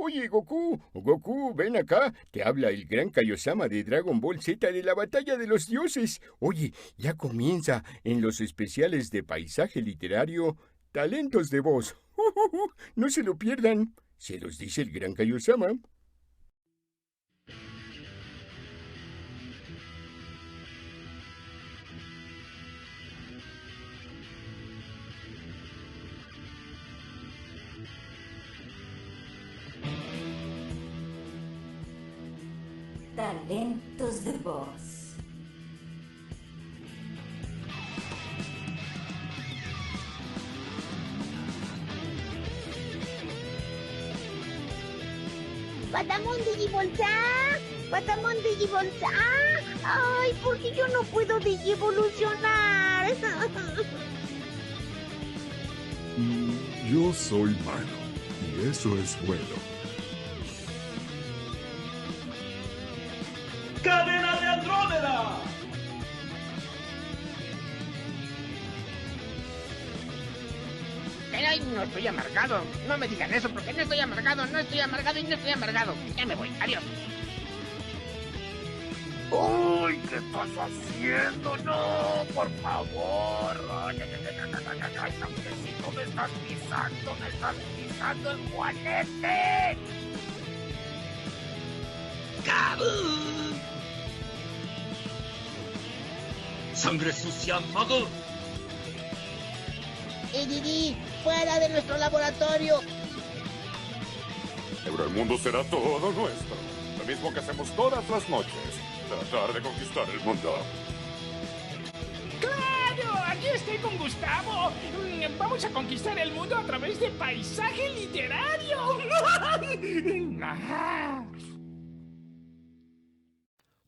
Oye, Goku, Goku, ven acá. Te habla el gran Kaiosama de Dragon Ball Z de la Batalla de los Dioses. Oye, ya comienza en los especiales de paisaje literario Talentos de Voz. No se lo pierdan. Se los dice el gran Kaiosama. Talentos de voz. ¡Patamón Digivolta! ¡Patamón Digivolta! ¡Ay, porque yo no puedo Digivolucionar! Yo soy malo, y eso es bueno. ¡Cadena de Andrómeda! Pero no estoy amargado. No me digan eso porque no estoy amargado, no estoy amargado y no estoy amargado. Ya me voy. Adiós. ¡Uy! ¿Qué estás haciendo? ¡No! ¡Por favor! ¡Ay, ay, ay, ay, ay, ay, ay, Tamquecito, me estás pisando el juanete! ¡Cabum! ¡Sangre sucia, mago! Didi, fuera de nuestro laboratorio. Pero el mundo será todo nuestro. Lo mismo que hacemos todas las noches. Tratar de conquistar el mundo. ¡Claro! Aquí estoy con Gustavo. Vamos a conquistar el mundo a través de paisaje literario.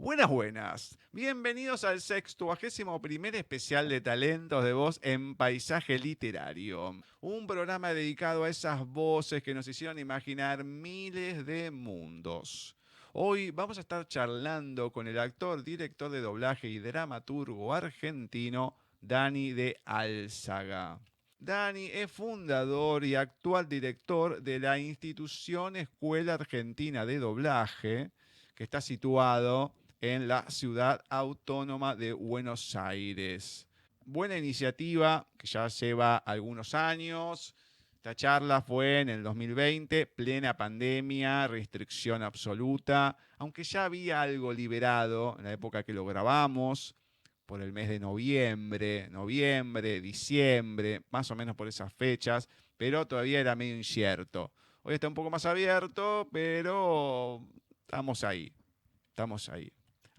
Buenas, buenas. Bienvenidos al 61º especial de Talentos de Voz en Paisaje Literario. Un programa dedicado a esas voces que nos hicieron imaginar miles de mundos. Hoy vamos a estar charlando con el actor, director de doblaje y dramaturgo argentino Dani de Álzaga. Dani es fundador y actual director de la institución Escuela Argentina de Doblaje, que está situado en la ciudad autónoma de Buenos Aires. Buena iniciativa que ya lleva algunos años. Esta charla fue en el 2020, plena pandemia, restricción absoluta, aunque ya había algo liberado en la época que lo grabamos, por el mes de noviembre, diciembre, más o menos por esas fechas, pero todavía era medio incierto. Hoy está un poco más abierto, pero estamos ahí.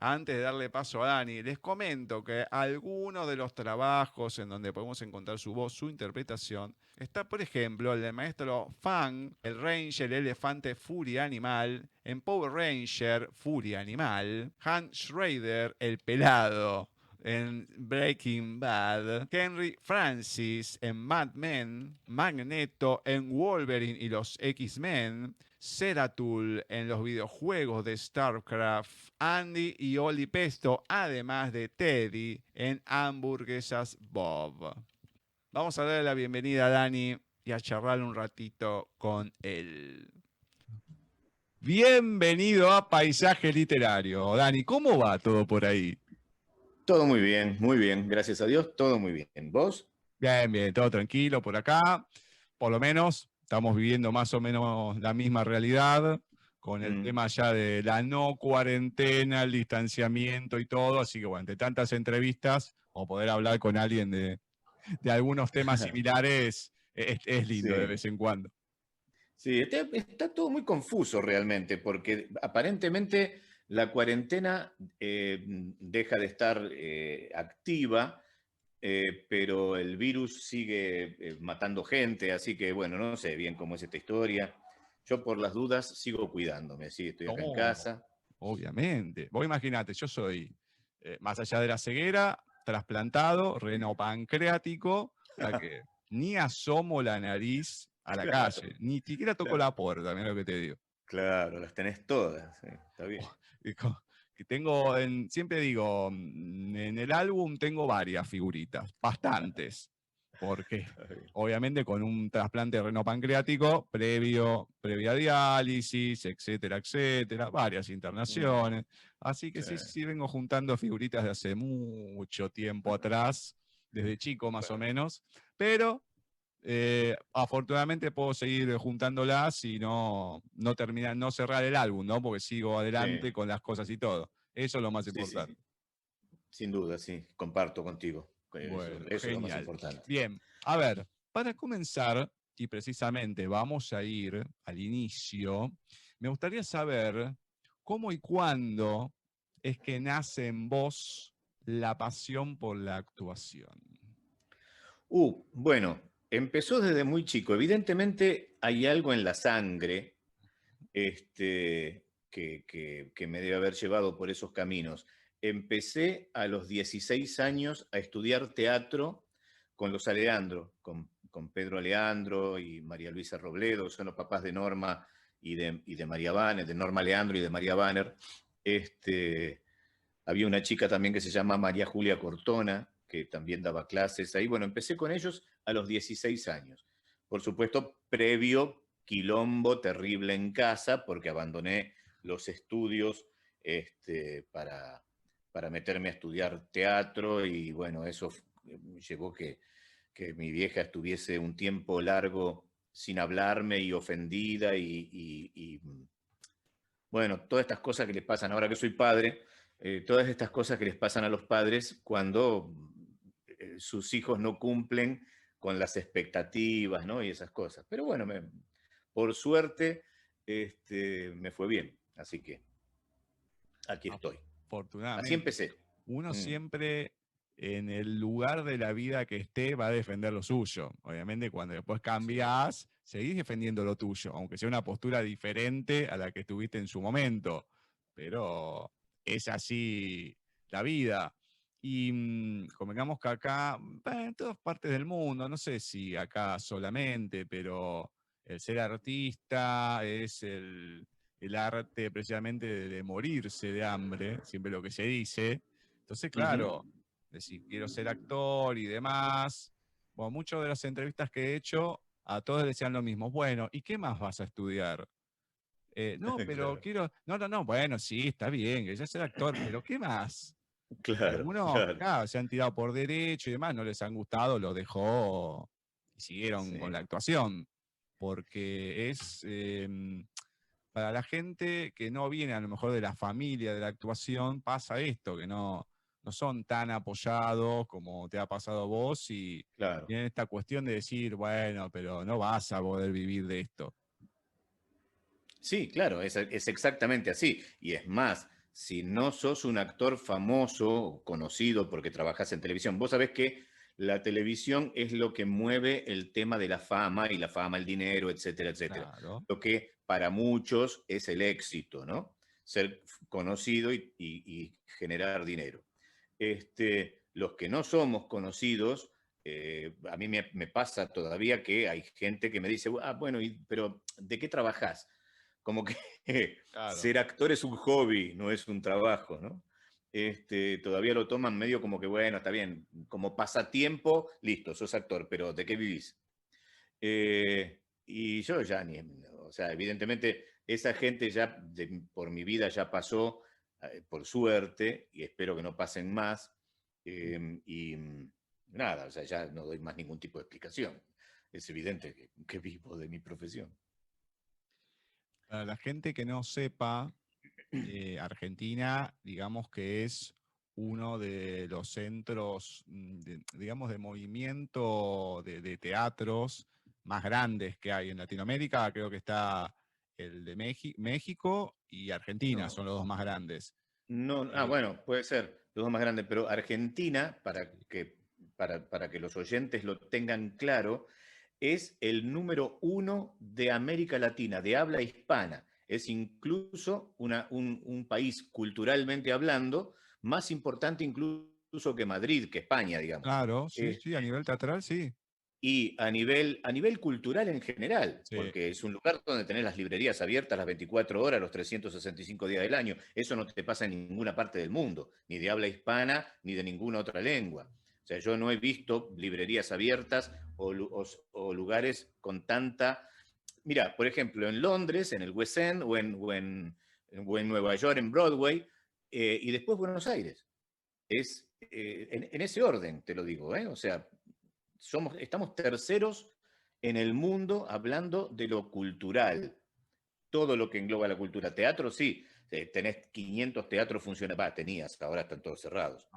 Antes de darle paso a Dani, les comento que algunos de los trabajos en donde podemos encontrar su voz, su interpretación, está, por ejemplo, el del maestro Fang, el Ranger, el elefante Furia Animal, en Power Ranger, Furia Animal, Hans Schrader, el pelado, en Breaking Bad, Henry Francis en Mad Men, Magneto en Wolverine y los X-Men, Zeratul en los videojuegos de StarCraft, Andy y Oli Pesto, además de Teddy en Hamburguesas Bob. Vamos a darle la bienvenida a Dani y a charlar un ratito con él. Bienvenido a Paisaje Literario. Dani, ¿cómo va todo por ahí? Todo muy bien, gracias a Dios, todo muy bien. ¿Vos? Bien, bien, todo tranquilo por acá. Por lo menos estamos viviendo más o menos la misma realidad, con el tema ya de la no cuarentena, el distanciamiento y todo. Así que bueno, de tantas entrevistas, o poder hablar con alguien de algunos temas similares, es lindo Sí. de vez en cuando. Sí, está todo muy confuso realmente, porque aparentemente la cuarentena deja de estar activa, pero el virus sigue matando gente, así que bueno, no sé bien cómo es esta historia. Yo por las dudas sigo cuidándome, sí, estoy acá en No, casa. obviamente. Vos imaginate, yo soy, más allá de la ceguera, trasplantado, renopancreático, o sea que ni asomo la nariz a la Claro, calle, ni siquiera toco claro. la puerta, mira lo que te digo. Claro, las tenés todas, sí, está bien. Que tengo, siempre digo, en el álbum tengo varias figuritas, bastantes. Porque obviamente con un trasplante renopancreático previa diálisis, etcétera, etcétera, varias internaciones. Así que sí, vengo juntando figuritas de hace mucho tiempo atrás, desde chico más o menos, pero afortunadamente puedo seguir juntándolas y no cerrar el álbum, ¿no? Porque sigo adelante con las cosas y todo. Eso es lo más importante. Sí. Sin duda, sí, comparto contigo. Bueno, Eso es lo más genial. importante. Bien, a ver, para comenzar, y precisamente vamos a ir al inicio, me gustaría saber cómo y cuándo es que nace en vos la pasión por la actuación. Bueno, empezó desde muy chico. Evidentemente hay algo en la sangre que me debe haber llevado por esos caminos. Empecé a los 16 años a estudiar teatro con los Aleandro, con Pedro Aleandro y María Luisa Robledo, son los papás de Norma y de María Banner, de Norma Leandro y de María Banner. Había una chica también que se llama María Julia Cortona, que también daba clases ahí. Bueno, empecé con ellos a los 16 años. Por supuesto, previo quilombo terrible en casa, porque abandoné los estudios para meterme a estudiar teatro y bueno, eso llevó que mi vieja estuviese un tiempo largo sin hablarme y ofendida y bueno, todas estas cosas que les pasan ahora que soy padre, todas estas cosas que les pasan a los padres cuando sus hijos no cumplen con las expectativas, ¿no? Y esas cosas. Pero bueno, por suerte me fue bien, así que aquí estoy. Afortunadamente. Así empecé. Uno siempre en el lugar de la vida que esté va a defender lo suyo. Obviamente cuando después cambiás, seguís defendiendo lo tuyo, aunque sea una postura diferente a la que estuviste en su momento. Pero es así la vida. Y convengamos que acá, en todas partes del mundo, no sé si acá solamente, pero el ser artista es el arte precisamente de morirse de hambre, siempre lo que se dice. Entonces, claro, decir, quiero ser actor y demás. Bueno, muchas de las entrevistas que he hecho, a todos decían lo mismo. Bueno, ¿y qué más vas a estudiar? No, pero quiero... No, bueno, sí, está bien, que ya ser actor, pero ¿qué más? Algunos, claro, se han tirado por derecho y demás, no les han gustado, lo dejó y siguieron con la actuación. Porque es... para la gente que no viene a lo mejor de la familia de la actuación, pasa esto, que no son tan apoyados como te ha pasado a vos y tienen esta cuestión de decir, bueno, pero no vas a poder vivir de esto. Sí, claro, es exactamente así. Y es más, si no sos un actor famoso, conocido porque trabajas en televisión, vos sabés que la televisión es lo que mueve el tema de la fama y la fama, el dinero, etcétera, etcétera. Claro. Lo que para muchos es el éxito, ¿no? Ser conocido y generar dinero. Los que no somos conocidos, a mí me pasa todavía que hay gente que me dice, bueno, pero ¿de qué trabajás? Como que ser actor es un hobby, no es un trabajo, ¿no? Todavía lo toman medio como que, bueno, está bien, como pasatiempo, listo, sos actor, pero ¿de qué vivís? Y yo ya o sea, evidentemente esa gente ya por mi vida ya pasó, por suerte, y espero que no pasen más, y nada, o sea, ya no doy más ningún tipo de explicación. Es evidente que vivo de mi profesión. Para la gente que no sepa, Argentina, digamos que es uno de los centros, digamos, de movimiento de teatros más grandes que hay en Latinoamérica. Creo que está el de México y Argentina, son los dos más grandes. Bueno, puede ser los dos más grandes, pero Argentina, para que los oyentes lo tengan claro, es el número 1 de América Latina, de habla hispana. Es incluso un país culturalmente hablando más importante incluso que Madrid, que España, digamos. Claro, sí, a nivel teatral, sí. Y a nivel cultural en general, porque es un lugar donde tenés las librerías abiertas las 24 horas, los 365 días del año. Eso no te pasa en ninguna parte del mundo, ni de habla hispana, ni de ninguna otra lengua. O sea, yo no he visto librerías abiertas o lugares con tanta... Mira, por ejemplo, en Londres, en el West End, o en Nueva York, en Broadway, y después Buenos Aires. En ese orden, te lo digo, ¿eh? O sea, estamos terceros en el mundo hablando de lo cultural, todo lo que engloba la cultura. Teatro, sí, tenés 500 teatros funcionando, tenías, ahora están todos cerrados,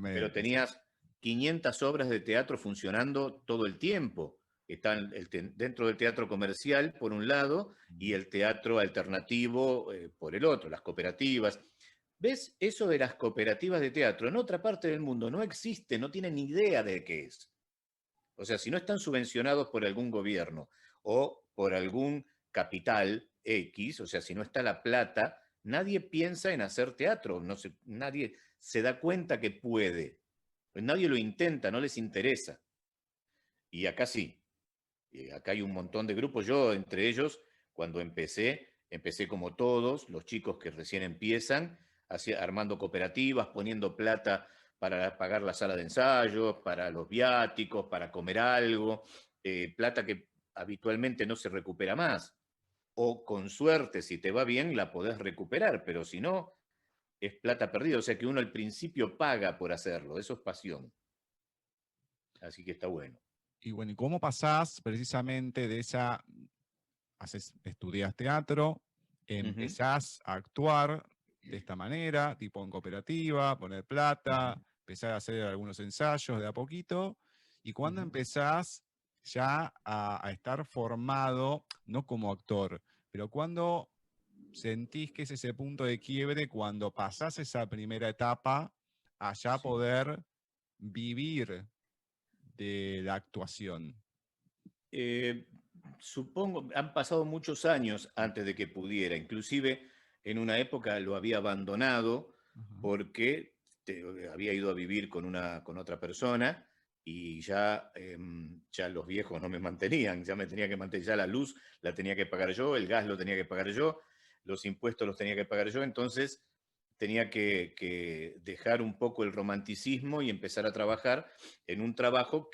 pero tenías 500 obras de teatro funcionando todo el tiempo. Están dentro del teatro comercial, por un lado, y el teatro alternativo por el otro, las cooperativas. ¿Ves? Eso de las cooperativas de teatro en otra parte del mundo no existe, no tienen ni idea de qué es. O sea, si no están subvencionados por algún gobierno o por algún capital X, o sea, si no está la plata, nadie piensa en hacer teatro, nadie se da cuenta que puede. Nadie lo intenta, no les interesa. Y acá sí. Acá hay un montón de grupos. Yo, entre ellos, cuando empecé como todos, los chicos que recién empiezan, armando cooperativas, poniendo plata para pagar la sala de ensayos, para los viáticos, para comer algo, plata que habitualmente no se recupera más. O con suerte, si te va bien, la podés recuperar, pero si no, es plata perdida. O sea que uno al principio paga por hacerlo, eso es pasión. Así que está bueno. Y bueno, ¿y cómo pasás precisamente de estudias teatro, empezás a actuar de esta manera, tipo en cooperativa, poner plata, empezar a hacer algunos ensayos de a poquito, y cuando empezás ya a estar formado, no como actor, pero cuando sentís que es ese punto de quiebre, cuando pasás esa primera etapa, a ya poder vivir de la actuación? Supongo, han pasado muchos años antes de que pudiera, inclusive en una época lo había abandonado porque había ido a vivir con otra persona y ya los viejos no me mantenían, ya me tenía que mantener, ya la luz la tenía que pagar yo, el gas lo tenía que pagar yo, los impuestos los tenía que pagar yo, entonces tenía que dejar un poco el romanticismo y empezar a trabajar en un trabajo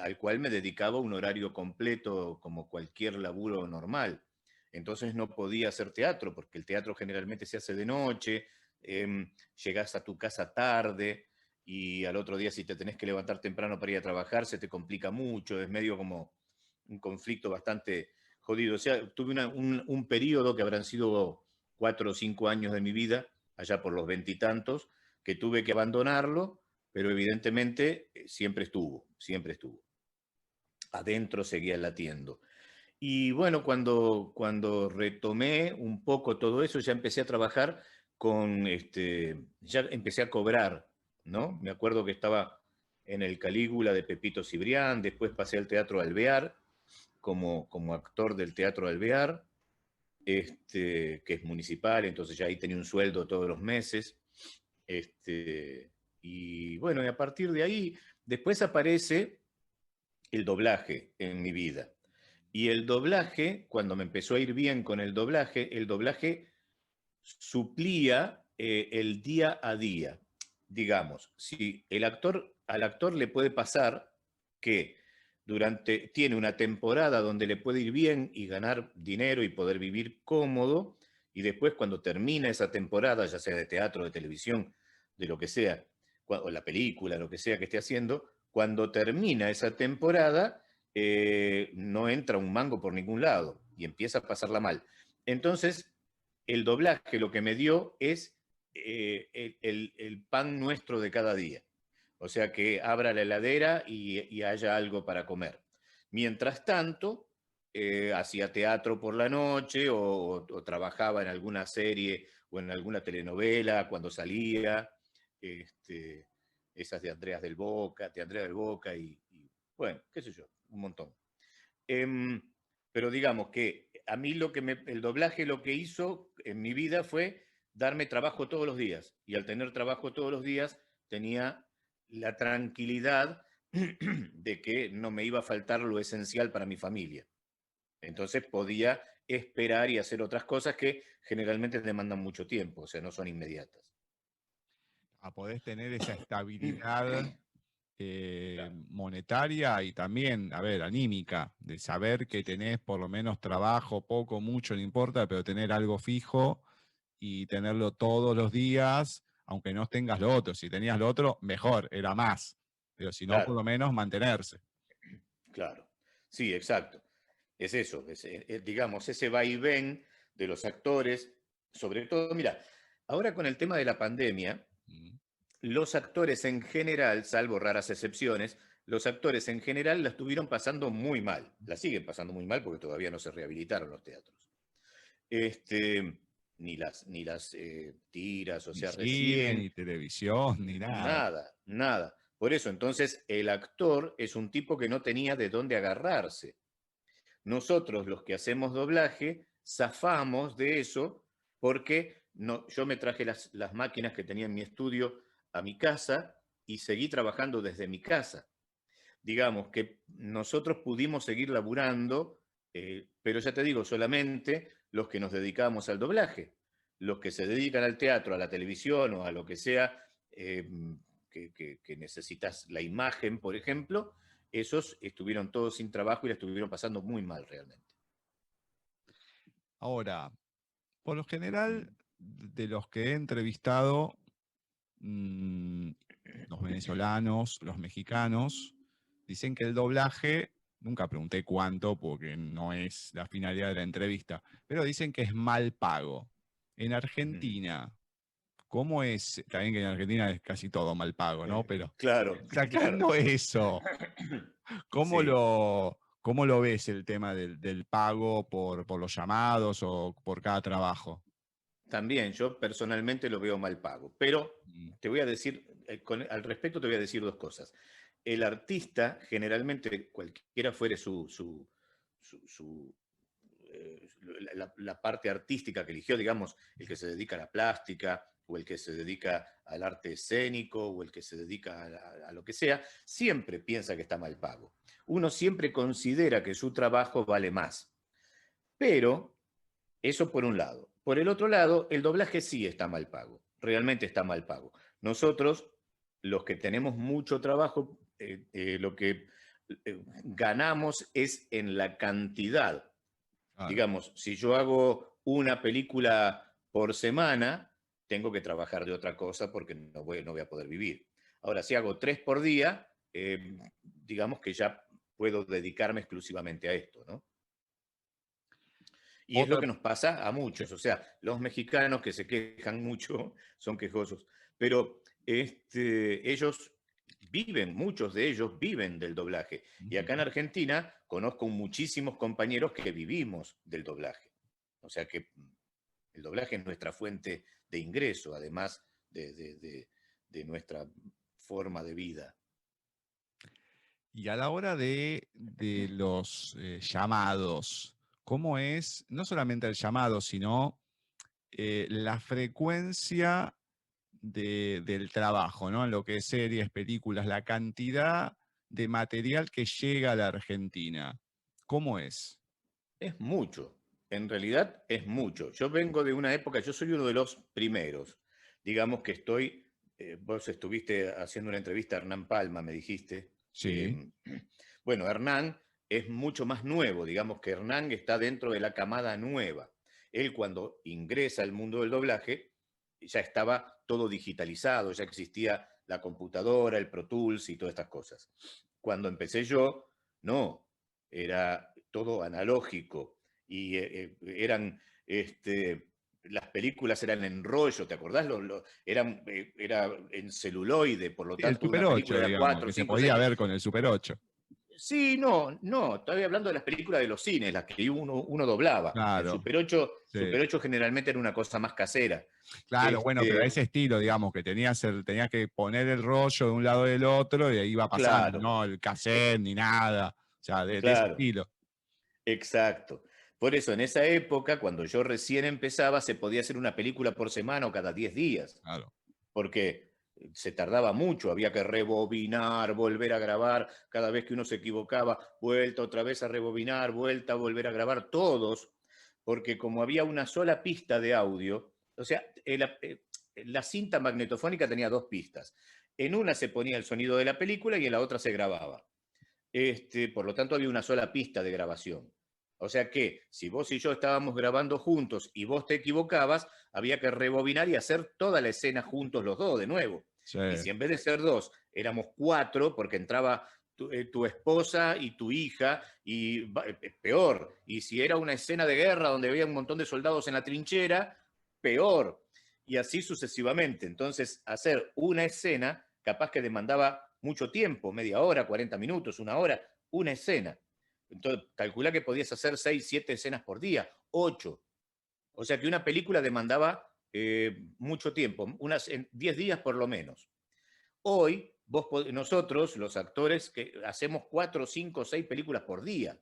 al cual me dedicaba un horario completo como cualquier laburo normal. Entonces no podía hacer teatro, porque el teatro generalmente se hace de noche, llegás a tu casa tarde y al otro día si te tenés que levantar temprano para ir a trabajar se te complica mucho, es medio como un conflicto bastante jodido. O sea, tuve un periodo que habrán sido 4 o 5 años de mi vida, allá por los 20 y tantos, que tuve que abandonarlo, pero evidentemente siempre estuvo. Adentro seguía latiendo. Y bueno, cuando retomé un poco todo eso, ya empecé a trabajar ya empecé a cobrar, ¿no? Me acuerdo que estaba en el Calígula de Pepito Cibrián, después pasé al Teatro Alvear, como actor del Teatro Alvear, que es municipal, entonces ya ahí tenía un sueldo todos los meses. Y bueno, y a partir de ahí, después aparece el doblaje en mi vida. Y el doblaje, cuando me empezó a ir bien con el doblaje suplía el día a día. Digamos, si al actor le puede pasar que tiene una temporada donde le puede ir bien y ganar dinero y poder vivir cómodo, y después cuando termina esa temporada, ya sea de teatro, de televisión, de lo que sea, o la película, lo que sea que esté haciendo, cuando termina esa temporada, no entra un mango por ningún lado y empieza a pasarla mal. Entonces, el doblaje lo que me dio es el pan nuestro de cada día. O sea, que abra la heladera y haya algo para comer. Mientras tanto, hacía teatro por la noche o trabajaba en alguna serie o en alguna telenovela cuando salía, esas de Andrea del Boca y bueno, qué sé yo, un montón. Pero digamos que a mí el doblaje lo que hizo en mi vida fue darme trabajo todos los días. Y al tener trabajo todos los días tenía la tranquilidad de que no me iba a faltar lo esencial para mi familia. Entonces podía esperar y hacer otras cosas que generalmente demandan mucho tiempo, o sea, no son inmediatas. a poder tener esa estabilidad monetaria y también, a ver, anímica, de saber que tenés por lo menos trabajo, poco, mucho, no importa, pero tener algo fijo y tenerlo todos los días, aunque no tengas lo otro. Si tenías lo otro, mejor, era más. Pero si no, por lo menos mantenerse. Claro, sí, exacto. Es eso, digamos, ese vaivén de los actores, sobre todo, mira, ahora con el tema de la pandemia, los actores en general, salvo raras excepciones, los actores en general la estuvieron pasando muy mal. La siguen pasando muy mal porque todavía no se rehabilitaron los teatros. Ni las tiras, o Ni sea, cine, recién. ni televisión, ni nada. Nada, nada. Por eso, entonces, el actor es un tipo que no tenía de dónde agarrarse. Nosotros, los que hacemos doblaje, zafamos de eso porque no, yo me traje las máquinas que tenía en mi estudio a mi casa y seguí trabajando desde mi casa. Digamos que nosotros pudimos seguir laburando, pero ya te digo, solamente los que nos dedicamos al doblaje. Los que se dedican al teatro, a la televisión o a lo que sea, que necesitas la imagen, por ejemplo, esos estuvieron todos sin trabajo y la estuvieron pasando muy mal realmente. Ahora, por lo general, de los que he entrevistado, los venezolanos, los mexicanos, dicen que el doblaje, nunca pregunté cuánto porque no es la finalidad de la entrevista, pero dicen que es mal pago. En Argentina, ¿cómo es? Está bien que en Argentina es casi todo mal pago, ¿no? Pero Claro, sacando eso, ¿cómo, sí. cómo lo ves el tema del pago por los llamados o por cada trabajo? También yo personalmente lo veo mal pago, pero te voy a decir, al respecto te voy a decir dos cosas. El artista, generalmente, cualquiera fuere la parte artística que eligió, digamos, el que se dedica a la plástica, o el que se dedica al arte escénico, o el que se dedica a lo que sea, siempre piensa que está mal pago. Uno siempre considera que su trabajo vale más. Pero, eso por un lado. Por el otro lado, el doblaje sí está mal pago, realmente está mal pago. Nosotros, los que tenemos mucho trabajo, lo que ganamos es en la cantidad. Claro. Digamos, si yo hago una película por semana, tengo que trabajar de otra cosa porque no voy a poder vivir. Ahora, si hago 3 por día, digamos que ya puedo dedicarme exclusivamente a esto, ¿no? Y es lo que nos pasa a muchos. O sea, los mexicanos que se quejan mucho son quejosos, pero ellos viven, muchos de ellos viven del doblaje. Y acá en Argentina conozco muchísimos compañeros que vivimos del doblaje. O sea que el doblaje es nuestra fuente de ingreso, además de nuestra forma de vida. Y a la hora de los llamados, ¿cómo es no solamente el llamado, sino la frecuencia del trabajo, ¿no? En lo que es series, películas, la cantidad de material que llega a la Argentina? ¿Cómo es? Es mucho, en realidad es mucho. Yo vengo de una época, yo soy uno de los primeros. Digamos que vos estuviste haciendo una entrevista a Hernán Palma, me dijiste. Sí. Bueno, Hernán es mucho más nuevo, digamos que Hernán está dentro de la camada nueva. Él cuando ingresa al mundo del doblaje ya estaba todo digitalizado, ya existía la computadora, el Pro Tools y todas estas cosas. Cuando empecé yo, no, era todo analógico y las películas eran en rollo, ¿te acordás? Era en celuloide, por lo El tanto Super una 8, película era digamos, 4, que se 5, podía 6. ver con el Super 8. Sí, no, estoy hablando de las películas de los cines, las que uno doblaba. El Claro. Super 8, Sí. Super 8 generalmente era una cosa más casera. Claro, bueno, pero a ese estilo, digamos, que tenías que poner el rollo de un lado del otro y ahí iba pasando, Claro. no el cassette ni nada. O sea, de ese Claro. estilo. Exacto. Por eso, en esa época, cuando yo recién empezaba, se podía hacer una película por semana o cada 10 días. Claro. Porque se tardaba mucho, había que rebobinar, volver a grabar, cada vez que uno se equivocaba, vuelta otra vez a rebobinar, vuelta a volver a grabar, todos, porque como había una sola pista de audio, o sea, la cinta magnetofónica tenía 2 pistas. En una se ponía el sonido de la película y en la otra se grababa. Por lo tanto, había una sola pista de grabación. O sea que si vos y yo estábamos grabando juntos y vos te equivocabas, había que rebobinar y hacer toda la escena juntos los dos de nuevo. Sí. Y si en vez de ser 2, éramos 4, porque entraba tu esposa y tu hija, y peor. Y si era una escena de guerra donde había un montón de soldados en la trinchera, peor. Y así sucesivamente. Entonces, hacer una escena capaz que demandaba mucho tiempo, media hora, 40 minutos, 1 hora, una escena. Entonces, calcula que podías hacer 6, 7 escenas por día, 8. O sea que una película demandaba mucho tiempo, en 10 días por lo menos. Hoy, nosotros, los actores, que hacemos 4, 5, 6 películas por día.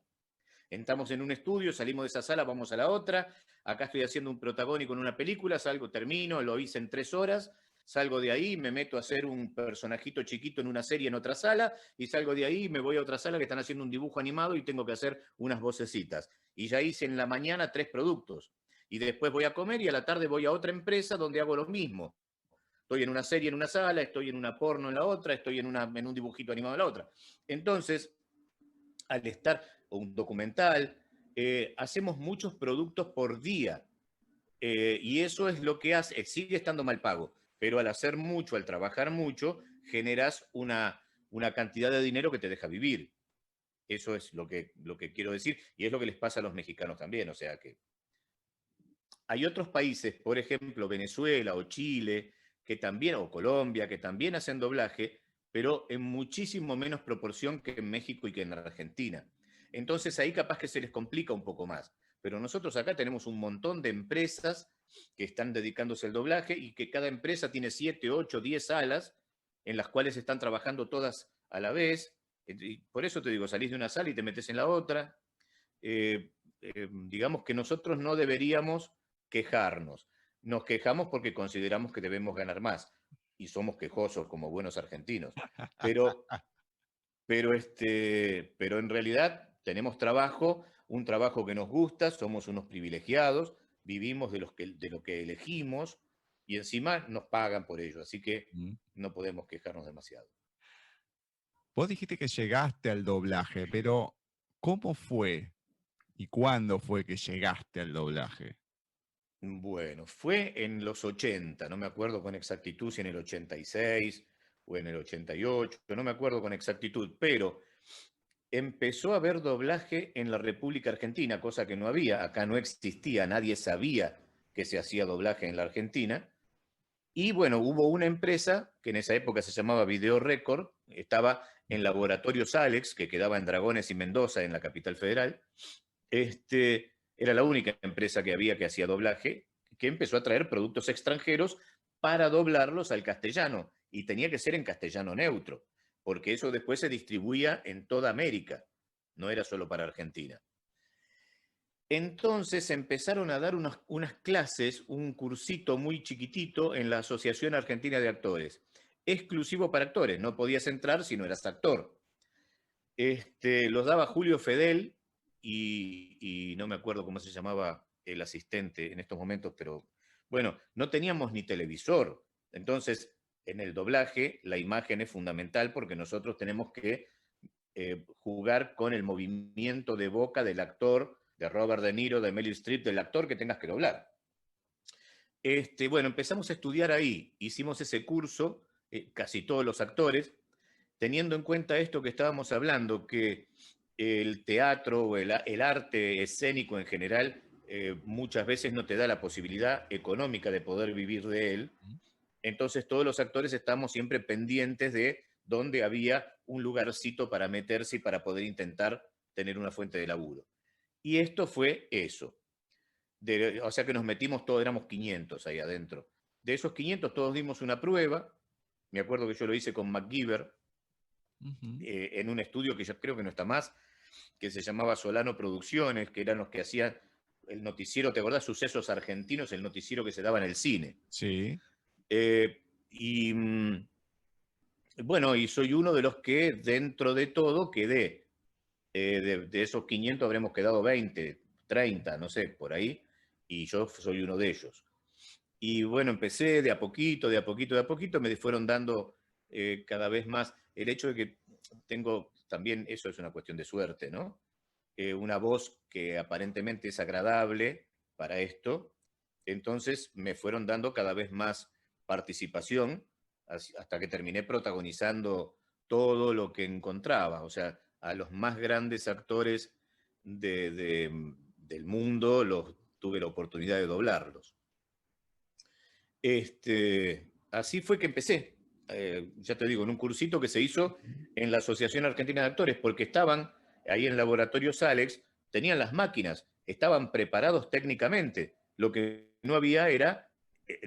Entramos en un estudio, salimos de esa sala, vamos a la otra. Acá estoy haciendo un protagónico en una película, salgo, termino, lo hice en 3 horas. Salgo de ahí, me meto a hacer un personajito chiquito en una serie en otra sala, y salgo de ahí, me voy a otra sala que están haciendo un dibujo animado y tengo que hacer unas vocecitas. Y ya hice en la mañana 3 productos. Y después voy a comer y a la tarde voy a otra empresa donde hago lo mismo. Estoy en una serie en una sala, estoy en una porno en la otra, estoy en un dibujito animado en la otra. Entonces, al estar, o un documental, hacemos muchos productos por día. Y eso es lo que hace, sigue estando mal pago, pero al hacer mucho, al trabajar mucho, generas una cantidad de dinero que te deja vivir. Eso es lo que quiero decir, y es lo que les pasa a los mexicanos también. O sea que hay otros países, por ejemplo, Venezuela o Chile, que también, o Colombia, que también hacen doblaje, pero en muchísimo menos proporción que en México y que en Argentina. Entonces ahí capaz que se les complica un poco más. Pero nosotros acá tenemos un montón de empresas que están dedicándose al doblaje y que cada empresa tiene 7, 8, 10 salas en las cuales están trabajando todas a la vez. Y por eso te digo, salís de una sala y te metes en la otra. Digamos que nosotros no deberíamos quejarnos. Nos quejamos porque consideramos que debemos ganar más y somos quejosos como buenos argentinos. Pero en realidad tenemos trabajo, un trabajo que nos gusta, somos unos privilegiados, vivimos de lo que elegimos y encima nos pagan por ello, así que no podemos quejarnos demasiado. Vos dijiste que llegaste al doblaje, pero ¿cómo fue y cuándo fue que llegaste al doblaje? Bueno, fue en los 80, no me acuerdo con exactitud si en el 86 o en el 88, no me acuerdo con exactitud, pero empezó a haber doblaje en la República Argentina, cosa que no había, acá no existía, nadie sabía que se hacía doblaje en la Argentina. Y bueno, hubo una empresa que en esa época se llamaba Video Record, estaba en Laboratorios Alex, que quedaba en Dragones y Mendoza, en la capital federal. Era la única empresa que había que hacía doblaje, que empezó a traer productos extranjeros para doblarlos al castellano, y tenía que ser en castellano neutro, porque eso después se distribuía en toda América, no era solo para Argentina. Entonces empezaron a dar unas clases, un cursito muy chiquitito en la Asociación Argentina de Actores, exclusivo para actores, no podías entrar si no eras actor. Los daba Julio Fedel y no me acuerdo cómo se llamaba el asistente en estos momentos, pero bueno, no teníamos ni televisor. Entonces, en el doblaje la imagen es fundamental porque nosotros tenemos que jugar con el movimiento de boca del actor, de Robert De Niro, de Meryl Streep, del actor que tengas que doblar. Bueno, empezamos a estudiar ahí, hicimos ese curso, casi todos los actores, teniendo en cuenta esto que estábamos hablando, que el teatro o el arte escénico en general muchas veces no te da la posibilidad económica de poder vivir de él. Entonces todos los actores estamos siempre pendientes de dónde había un lugarcito para meterse y para poder intentar tener una fuente de laburo. Y esto fue eso. O sea que nos metimos todos, éramos 500 ahí adentro. De esos 500 todos dimos una prueba. Me acuerdo que yo lo hice con MacGyver, en un estudio que ya creo que no está más, que se llamaba Solano Producciones, que eran los que hacían el noticiero, ¿te acordás? Sucesos Argentinos, el noticiero que se daba en el cine. Sí. Bueno, y soy uno de los que dentro de todo quedé. De esos 500 habremos quedado 20, 30, no sé, por ahí, y yo soy uno de ellos. Y bueno, empecé de a poquito, de a poquito, de a poquito, me fueron dando cada vez más. El hecho de que tengo también, eso es una cuestión de suerte, ¿no? Una voz que aparentemente es agradable para esto, entonces me fueron dando cada vez más participación hasta que terminé protagonizando todo lo que encontraba, o sea, a los más grandes actores del mundo tuve la oportunidad de doblarlos. Así fue que empecé, ya te digo, en un cursito que se hizo en la Asociación Argentina de Actores, porque estaban ahí en Laboratorios Alex, tenían las máquinas, estaban preparados técnicamente. Lo que no había era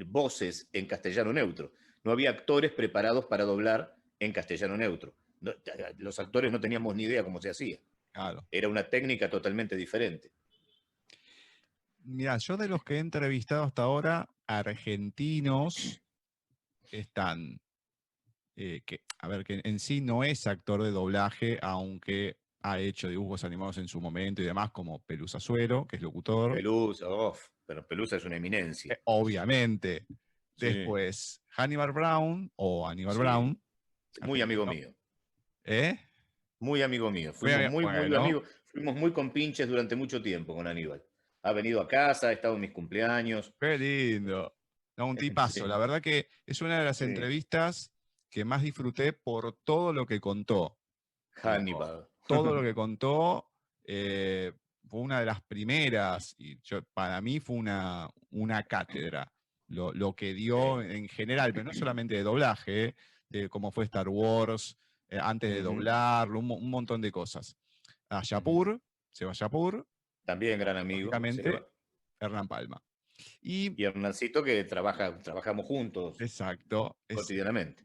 voces en castellano neutro. No había actores preparados para doblar en castellano neutro. No, los actores no teníamos ni idea cómo se hacía. Claro. Era una técnica totalmente diferente. Mira, yo de los que he entrevistado hasta ahora, argentinos, están, que en sí no es actor de doblaje, aunque ha hecho dibujos animados en su momento y demás, como Pelusa Suero, que es locutor. Pelusa, pero Pelusa es una eminencia. Obviamente. Sí. Después, Hannibal Brown, o Aníbal Sí. Brown. Muy amigo mío. ¿Eh? Muy amigo mío. Fuimos muy amigos. Fuimos muy compinches durante mucho tiempo con Aníbal. Ha venido a casa, ha estado en mis cumpleaños. Qué lindo. No, un tipazo. Sí. La verdad que es una de las Sí. entrevistas que más disfruté por todo lo que contó. Hannibal. Todo lo que contó fue una de las primeras, y para mí fue una cátedra. Lo que dio en general, pero no solamente de doblaje, de cómo fue Star Wars, antes de doblarlo, un montón de cosas. A Yapur, Seba Yapur. También gran amigo. Lógicamente, Hernán Palma. Y Hernancito, que trabajamos juntos. Exacto. Cotidianamente.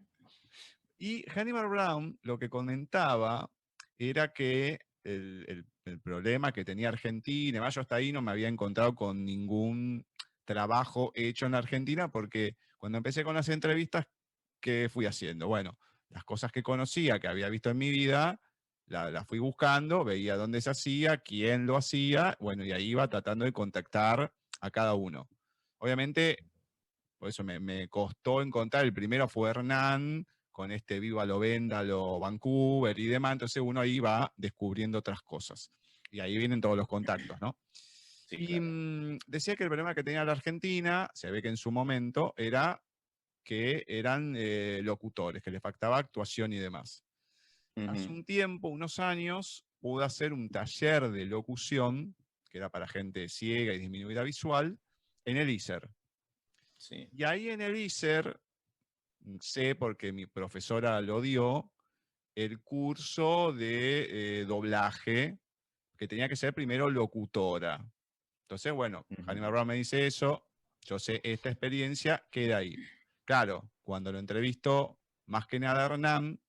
Y Hannibal Brown lo que comentaba era que el problema que tenía Argentina, yo hasta ahí no me había encontrado con ningún trabajo hecho en Argentina, porque cuando empecé con las entrevistas, ¿qué fui haciendo? Bueno, las cosas que conocía, que había visto en mi vida, las fui buscando, veía dónde se hacía, quién lo hacía, bueno, y ahí iba tratando de contactar a cada uno. Obviamente, por eso me costó encontrar, el primero fue Hernán, con este Viva lo Véndalo, Vancouver y demás, entonces uno ahí va descubriendo otras cosas. Y ahí vienen todos los contactos, ¿no? Sí, y claro. Decía que el problema que tenía la Argentina, se ve que en su momento, era que eran locutores, que les faltaba actuación y demás. Hace un tiempo, unos años, pude hacer un taller de locución, que era para gente ciega y disminuida visual, en el ISER. Sí. Y ahí en el ISER, sé porque mi profesora lo dio, el curso de doblaje, que tenía que ser primero locutora. Entonces, bueno, Hannibal Brown me dice eso, yo sé esta experiencia, queda ahí. Claro, cuando lo entrevisto, más que nada Hernán,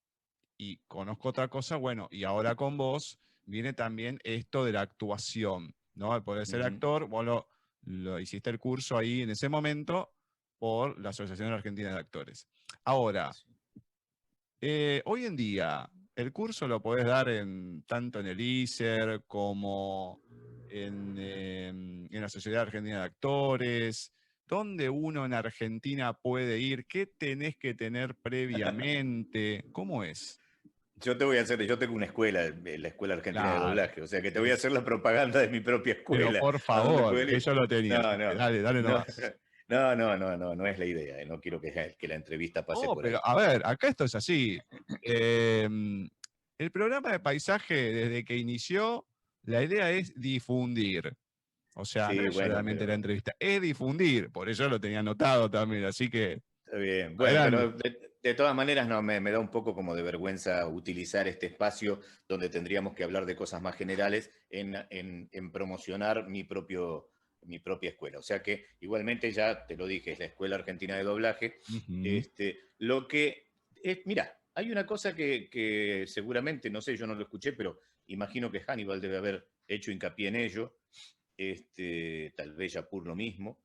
y conozco otra cosa, bueno, y ahora con vos, viene también esto de la actuación, ¿no? El poder ser actor, vos lo hiciste el curso ahí en ese momento por la Asociación Argentina de Actores. Ahora, hoy en día, el curso lo podés dar tanto en el ISER como en la Sociedad Argentina de Actores. ¿Dónde uno en Argentina puede ir? ¿Qué tenés que tener previamente? ¿Cómo es? Yo tengo una escuela, la Escuela Argentina de Claro. Doblaje, o sea que te voy a hacer la propaganda de mi propia escuela. Pero por favor, eso lo tenía. Dale nomás. No es la idea, no quiero que la entrevista pase por pero ahí. a ver, acá esto es así. El programa de paisaje, desde que inició, la idea es difundir. O sea, Sí, no es bueno, solamente pero- la entrevista, es difundir. Por eso lo tenía anotado también, así que... Está bien. Bueno, Adelante. pero de todas maneras no, me da un poco como de vergüenza utilizar este espacio donde tendríamos que hablar de cosas más generales en promocionar mi propia escuela. O sea que igualmente ya te lo dije, es la Escuela Argentina de Doblaje. Mira, hay una cosa que seguramente, no sé, yo no lo escuché, pero imagino que Hannibal debe haber hecho hincapié en ello, tal vez Yapur lo mismo.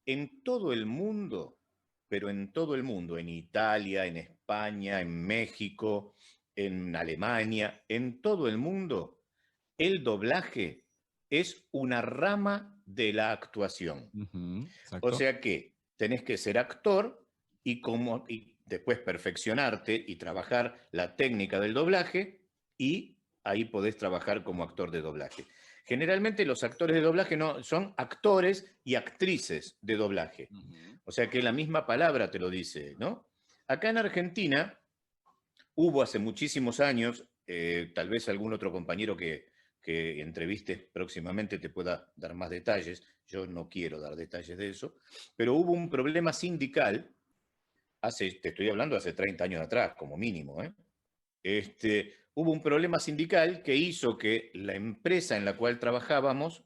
En todo el mundo, pero en todo el mundo, en Italia, en España, en México, en Alemania, en todo el mundo, el doblaje es una rama de la actuación. O sea que tenés que ser actor y después perfeccionarte y trabajar la técnica del doblaje y ahí podés trabajar como actor de doblaje. Generalmente los actores de doblaje no, son actores y actrices de doblaje. O sea que la misma palabra te lo dice, ¿no? Acá en Argentina hubo hace muchísimos años, tal vez algún otro compañero que entrevistes próximamente te pueda dar más detalles, yo no quiero dar detalles de eso, pero hubo un problema sindical, te estoy hablando hace 30 años atrás, como mínimo, hubo un problema sindical que hizo que la empresa en la cual trabajábamos,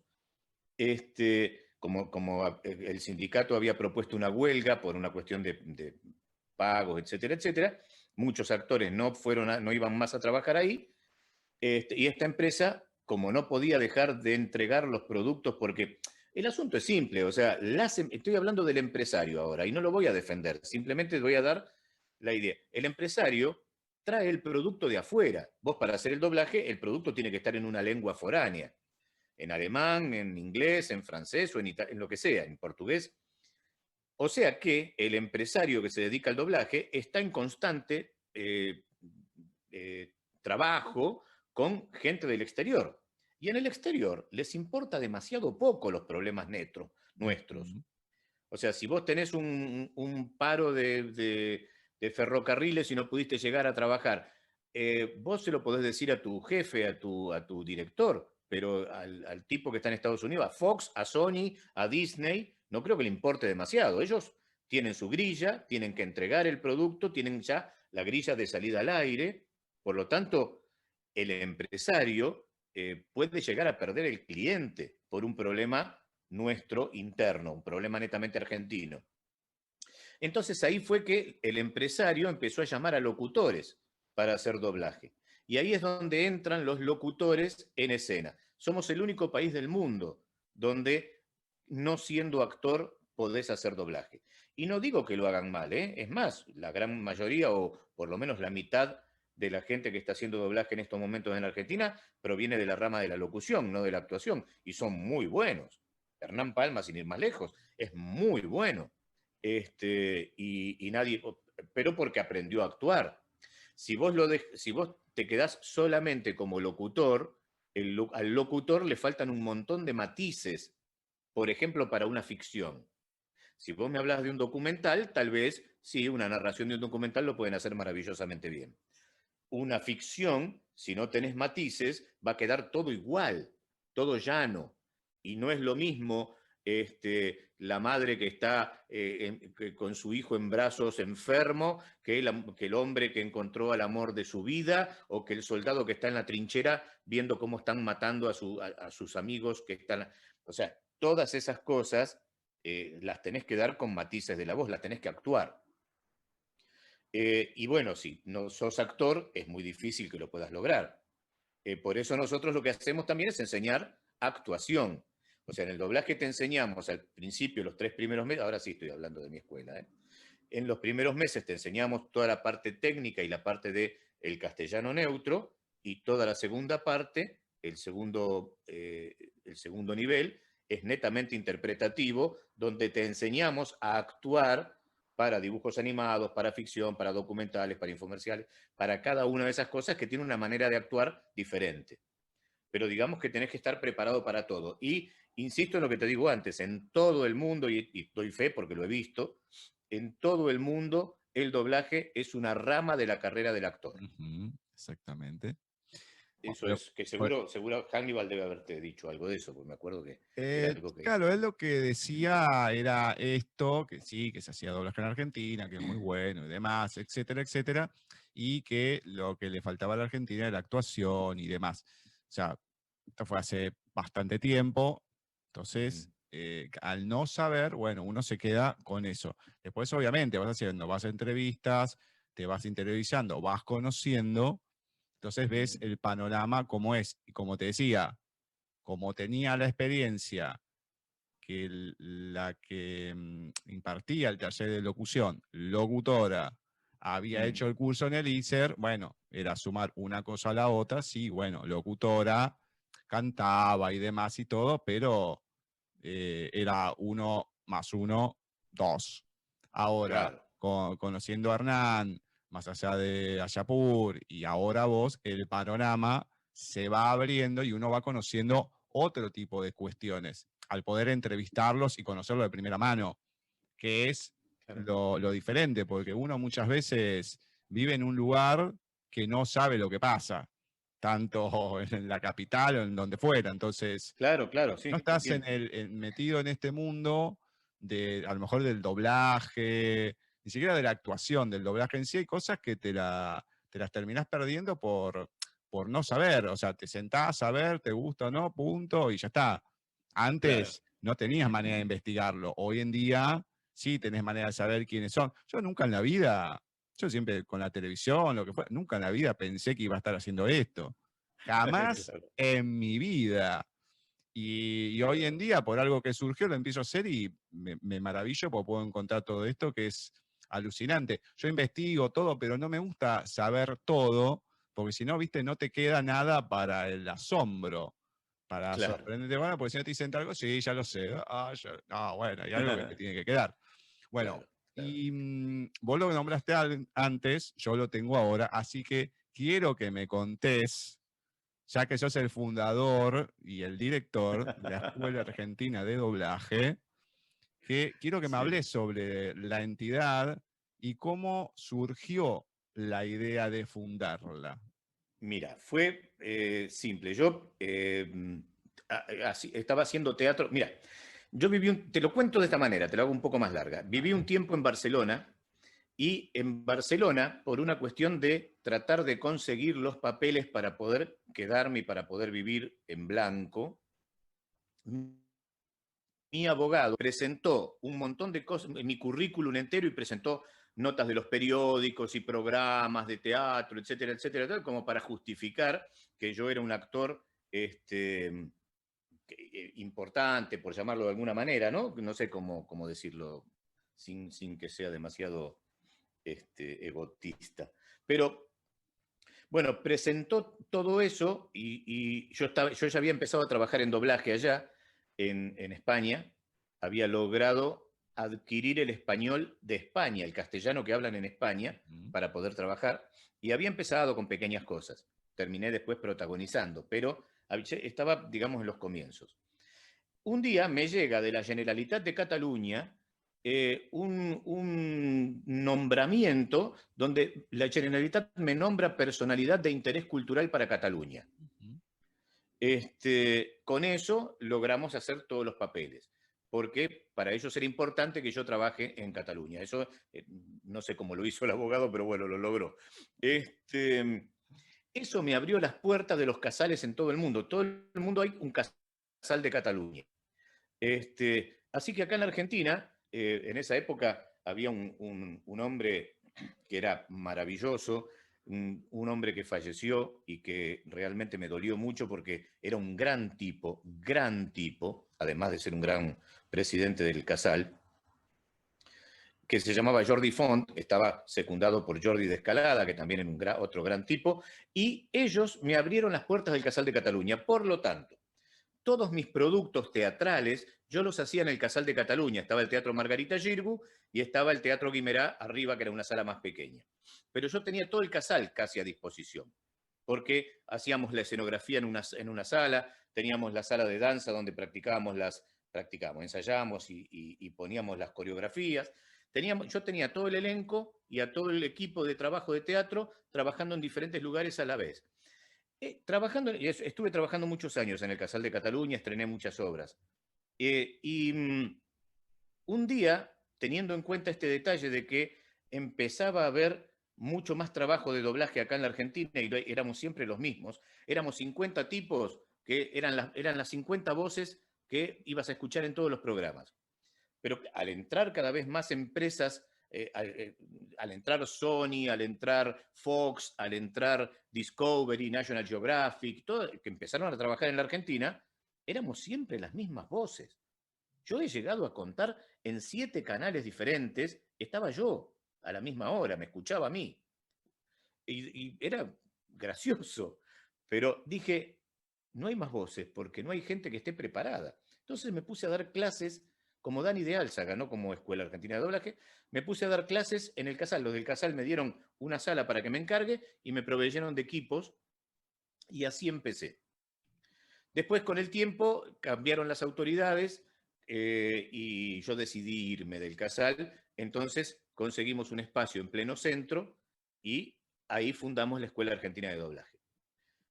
como el sindicato había propuesto una huelga por una cuestión de pagos, etcétera, etcétera, muchos actores no iban más a trabajar ahí, y esta empresa, como no podía dejar de entregar los productos, porque el asunto es simple, o sea, estoy hablando del empresario ahora, y no lo voy a defender, simplemente voy a dar la idea. El empresario trae el producto de afuera. Vos, para hacer el doblaje, el producto tiene que estar en una lengua foránea, en alemán, en inglés, en francés o en lo que sea, en portugués. O sea que el empresario que se dedica al doblaje está en constante trabajo con gente del exterior. Y en el exterior les importa demasiado poco los problemas nuestros. O sea, si vos tenés un paro de ferrocarriles y no pudiste llegar a trabajar, vos se lo podés decir a tu jefe, a tu director, pero al tipo que está en Estados Unidos, a Fox, a Sony, a Disney, no creo que le importe demasiado. Ellos tienen su grilla, tienen que entregar el producto, tienen ya la grilla de salida al aire. Por lo tanto, el empresario puede llegar a perder el cliente por un problema nuestro interno, un problema netamente argentino. Entonces ahí fue que el empresario empezó a llamar a locutores para hacer doblaje. Y ahí es donde entran los locutores en escena. Somos el único país del mundo donde, no siendo actor, podés hacer doblaje. Y no digo que lo hagan mal, ¿eh? Es más, la gran mayoría, o por lo menos la mitad de la gente que está haciendo doblaje en estos momentos en Argentina, proviene de la rama de la locución, no de la actuación, y son muy buenos. Hernán Palma, sin ir más lejos, es muy bueno. Y nadie, pero porque aprendió a actuar. Si vos te quedás solamente como locutor, al locutor le faltan un montón de matices, por ejemplo, para una ficción. Si vos me hablas de un documental, tal vez, sí, una narración de un documental lo pueden hacer maravillosamente bien. Una ficción, si no tenés matices, va a quedar todo igual, todo llano. Y no es lo mismo la madre que está con su hijo en brazos enfermo, que el hombre que encontró al amor de su vida, o que el soldado que está en la trinchera viendo cómo están matando a sus amigos que están... O sea, todas esas cosas las tenés que dar con matices de la voz, las tenés que actuar. Y bueno, si no sos actor, es muy difícil que lo puedas lograr. Por eso nosotros lo que hacemos también es enseñar actuación. O sea, en el doblaje te enseñamos al principio, los 3 primeros meses, ahora sí estoy hablando de mi escuela, en los primeros meses te enseñamos toda la parte técnica y la parte del castellano neutro, y toda la segunda parte, el segundo nivel, es netamente interpretativo, donde te enseñamos a actuar para dibujos animados, para ficción, para documentales, para infomerciales, para cada una de esas cosas que tiene una manera de actuar diferente. Pero digamos que tenés que estar preparado para todo. Y insisto en lo que te digo antes, en todo el mundo, y doy fe porque lo he visto, en todo el mundo el doblaje es una rama de la carrera del actor. Exactamente. Eso es, que seguro Hannibal debe haberte dicho algo de eso, porque me acuerdo que era algo que... Claro, él lo que decía era esto, que sí, que se hacía doblaje en Argentina, que es muy bueno y demás, etcétera, etcétera, y que lo que le faltaba a la Argentina era actuación y demás. O sea, esto fue hace bastante tiempo, entonces, al no saber, bueno, uno se queda con eso. Después, obviamente, vas a entrevistas, te vas interiorizando, vas conociendo, entonces ves el panorama como es. Y como te decía, como tenía la experiencia que la que impartía el taller de locución, locutora, había hecho el curso en el ISER, bueno, era sumar una cosa a la otra, sí, bueno, locutora, cantaba y demás y todo, pero era 1 más 1 dos. Ahora, Claro. conociendo a Hernán, más allá de Ayapur y ahora vos, el panorama se va abriendo y uno va conociendo otro tipo de cuestiones al poder entrevistarlos y conocerlo de primera mano, que es Claro. lo diferente, porque uno muchas veces vive en un lugar que no sabe lo que pasa, tanto en la capital o en donde fuera. Entonces, Claro, claro, no sí, estás entiendo. metido en este mundo de, a lo mejor del doblaje, ni siquiera de la actuación, del doblaje en sí, hay cosas que te las terminás perdiendo por no saber. O sea, te sentás a ver, te gusta o no, punto, y ya está. Claro. Antes no tenías manera de investigarlo. Hoy en día sí tenés manera de saber quiénes son. Yo nunca en la vida, yo siempre con la televisión, lo que fue, nunca en la vida pensé que iba a estar haciendo esto. Jamás Claro. en mi vida. Y hoy en día, por algo que surgió, lo empiezo a hacer y me maravillo porque puedo encontrar todo esto que es alucinante. Yo investigo todo, pero no me gusta saber todo, porque si no, viste, no te queda nada para el asombro, para Claro. sorprenderte. Bueno, porque si no te dicen algo, sí, ya lo sé. Bueno, hay algo que te tiene que quedar. Bueno, Claro, claro. y vos lo que nombraste antes, yo lo tengo ahora, así que quiero que me contés, ya que sos el fundador y el director de la Escuela Argentina de Doblaje, que quiero que me Sí. hables sobre la entidad y cómo surgió la idea de fundarla. Mira, fue simple. Yo estaba haciendo teatro. Mira, te lo cuento de esta manera, te lo hago un poco más larga. Viví un tiempo en Barcelona y en Barcelona, por una cuestión de tratar de conseguir los papeles para poder quedarme y para poder vivir en blanco, mi abogado presentó un montón de cosas, mi currículum entero y presentó notas de los periódicos y programas de teatro, etcétera, etcétera, etcétera, como para justificar que yo era un actor importante, por llamarlo de alguna manera, ¿no? No sé cómo decirlo sin que sea demasiado egotista. Pero bueno, presentó todo eso y yo ya había empezado a trabajar en doblaje allá, en España. Había logrado adquirir el español de España, el castellano que hablan en España, para poder trabajar. Y había empezado con pequeñas cosas. Terminé después protagonizando, pero estaba, digamos, en los comienzos. Un día me llega de la Generalitat de Cataluña un nombramiento donde la Generalitat me nombra personalidad de interés cultural para Cataluña. Con eso logramos hacer todos los papeles, porque para ellos era importante que yo trabaje en Cataluña. Eso no sé cómo lo hizo el abogado, pero bueno, lo logró. Eso me abrió las puertas de los casales en todo el mundo. Todo el mundo hay un casal de Cataluña. Así que acá en la Argentina, en esa época, había un hombre que era maravilloso, un hombre que falleció y que realmente me dolió mucho porque era un gran tipo, además de ser un gran presidente del Casal, que se llamaba Jordi Font, estaba secundado por Jordi de Escalada, que también era otro gran tipo, y ellos me abrieron las puertas del Casal de Cataluña. Por lo tanto, todos mis productos teatrales, yo los hacía en el Casal de Cataluña. Estaba el Teatro Margarita Girgu y estaba el Teatro Guimerá arriba, que era una sala más pequeña. Pero yo tenía todo el Casal casi a disposición, porque hacíamos la escenografía en una sala, teníamos la sala de danza donde ensayábamos y poníamos las coreografías. Yo tenía todo el elenco y a todo el equipo de trabajo de teatro trabajando en diferentes lugares a la vez. Estuve trabajando muchos años en el Casal de Cataluña, estrené muchas obras. Un día, teniendo en cuenta este detalle de que empezaba a haber mucho más trabajo de doblaje acá en la Argentina y éramos siempre los mismos, éramos 50 tipos que eran las 50 voces que ibas a escuchar en todos los programas. Pero al entrar cada vez más empresas, al entrar Sony, al entrar Fox, al entrar Discovery, National Geographic, que empezaron a trabajar en la Argentina, éramos siempre las mismas voces. Yo he llegado a contar en 7 canales diferentes, estaba yo a la misma hora, me escuchaba a mí. Y era gracioso, pero dije, no hay más voces porque no hay gente que esté preparada. Entonces me puse a dar clases como Dani de Álzaga, no como Escuela Argentina de Doblaje, me puse a dar clases en el Casal. Los del Casal me dieron una sala para que me encargue y me proveyeron de equipos y así empecé. Después, con el tiempo, cambiaron las autoridades y yo decidí irme del Casal. Entonces conseguimos un espacio en pleno centro y ahí fundamos la Escuela Argentina de Doblaje.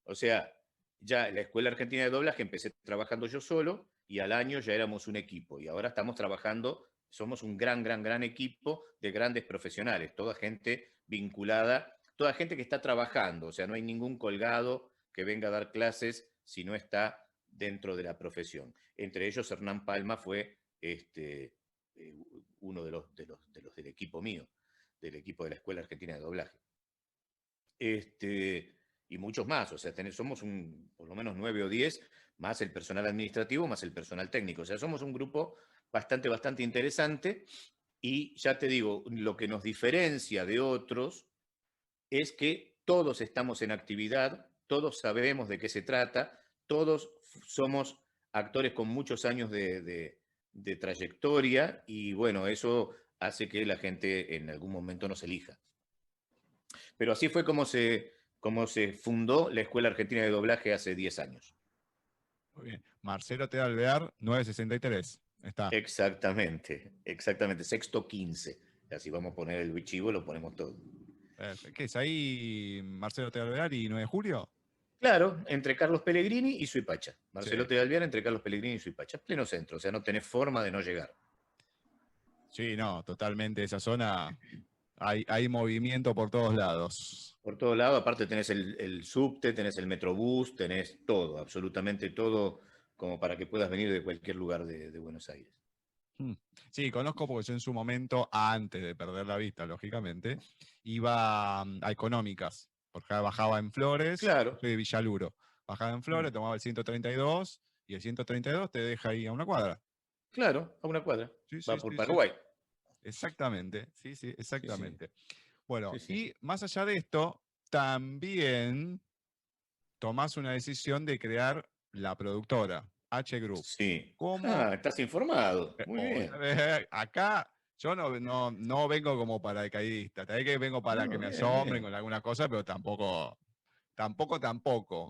O sea, ya la Escuela Argentina de Doblaje empecé trabajando yo solo y al año ya éramos un equipo. Y ahora estamos trabajando, somos un gran equipo de grandes profesionales, toda gente vinculada, toda gente que está trabajando. O sea, no hay ningún colgado que venga a dar clases si no está dentro de la profesión. Entre ellos, Hernán Palma fue uno de los del equipo mío, del equipo de la Escuela Argentina de Doblaje. Y muchos más, o sea, somos por lo menos 9 o 10, más el personal administrativo, más el personal técnico. O sea, somos un grupo bastante interesante y ya te digo, lo que nos diferencia de otros es que todos estamos en actividad, todos sabemos de qué se trata, todos somos actores con muchos años de trayectoria y bueno, eso hace que la gente en algún momento nos elija. Pero así fue como se fundó la Escuela Argentina de Doblaje hace 10 años. Muy bien. Marcelo T. Alvear, 963. Está. Exactamente, sexto 15. Así vamos a poner el chivo, lo ponemos todo. ¿Qué es ahí Marcelo T. Alvear y 9 de julio? Claro, entre Carlos Pellegrini y Suipacha. Marcelo Sí. T. Alvear entre Carlos Pellegrini y Suipacha. Pleno centro, o sea, no tenés forma de no llegar. Sí, no, totalmente. Esa zona hay movimiento por todos lados. Por todos lados, aparte tenés el subte, tenés el metrobús, tenés todo, absolutamente todo, como para que puedas venir de cualquier lugar de Buenos Aires. Sí, conozco porque yo en su momento, antes de perder la vista, lógicamente, iba a Económicas, porque bajaba en Flores, claro. Soy de Villaluro, bajaba en Flores, tomaba el 132, y el 132 te deja ahí a una cuadra. Claro, a una cuadra. Sí, va por Paraguay. Sí. Exactamente, sí, exactamente. Sí. Bueno, y más allá de esto, también tomás una decisión de crear la productora, H Group. Sí. ¿Cómo? Estás informado. Muy bien. Acá yo no vengo como paracaidista, tal vez que vengo para que me asombren con alguna cosa, pero tampoco,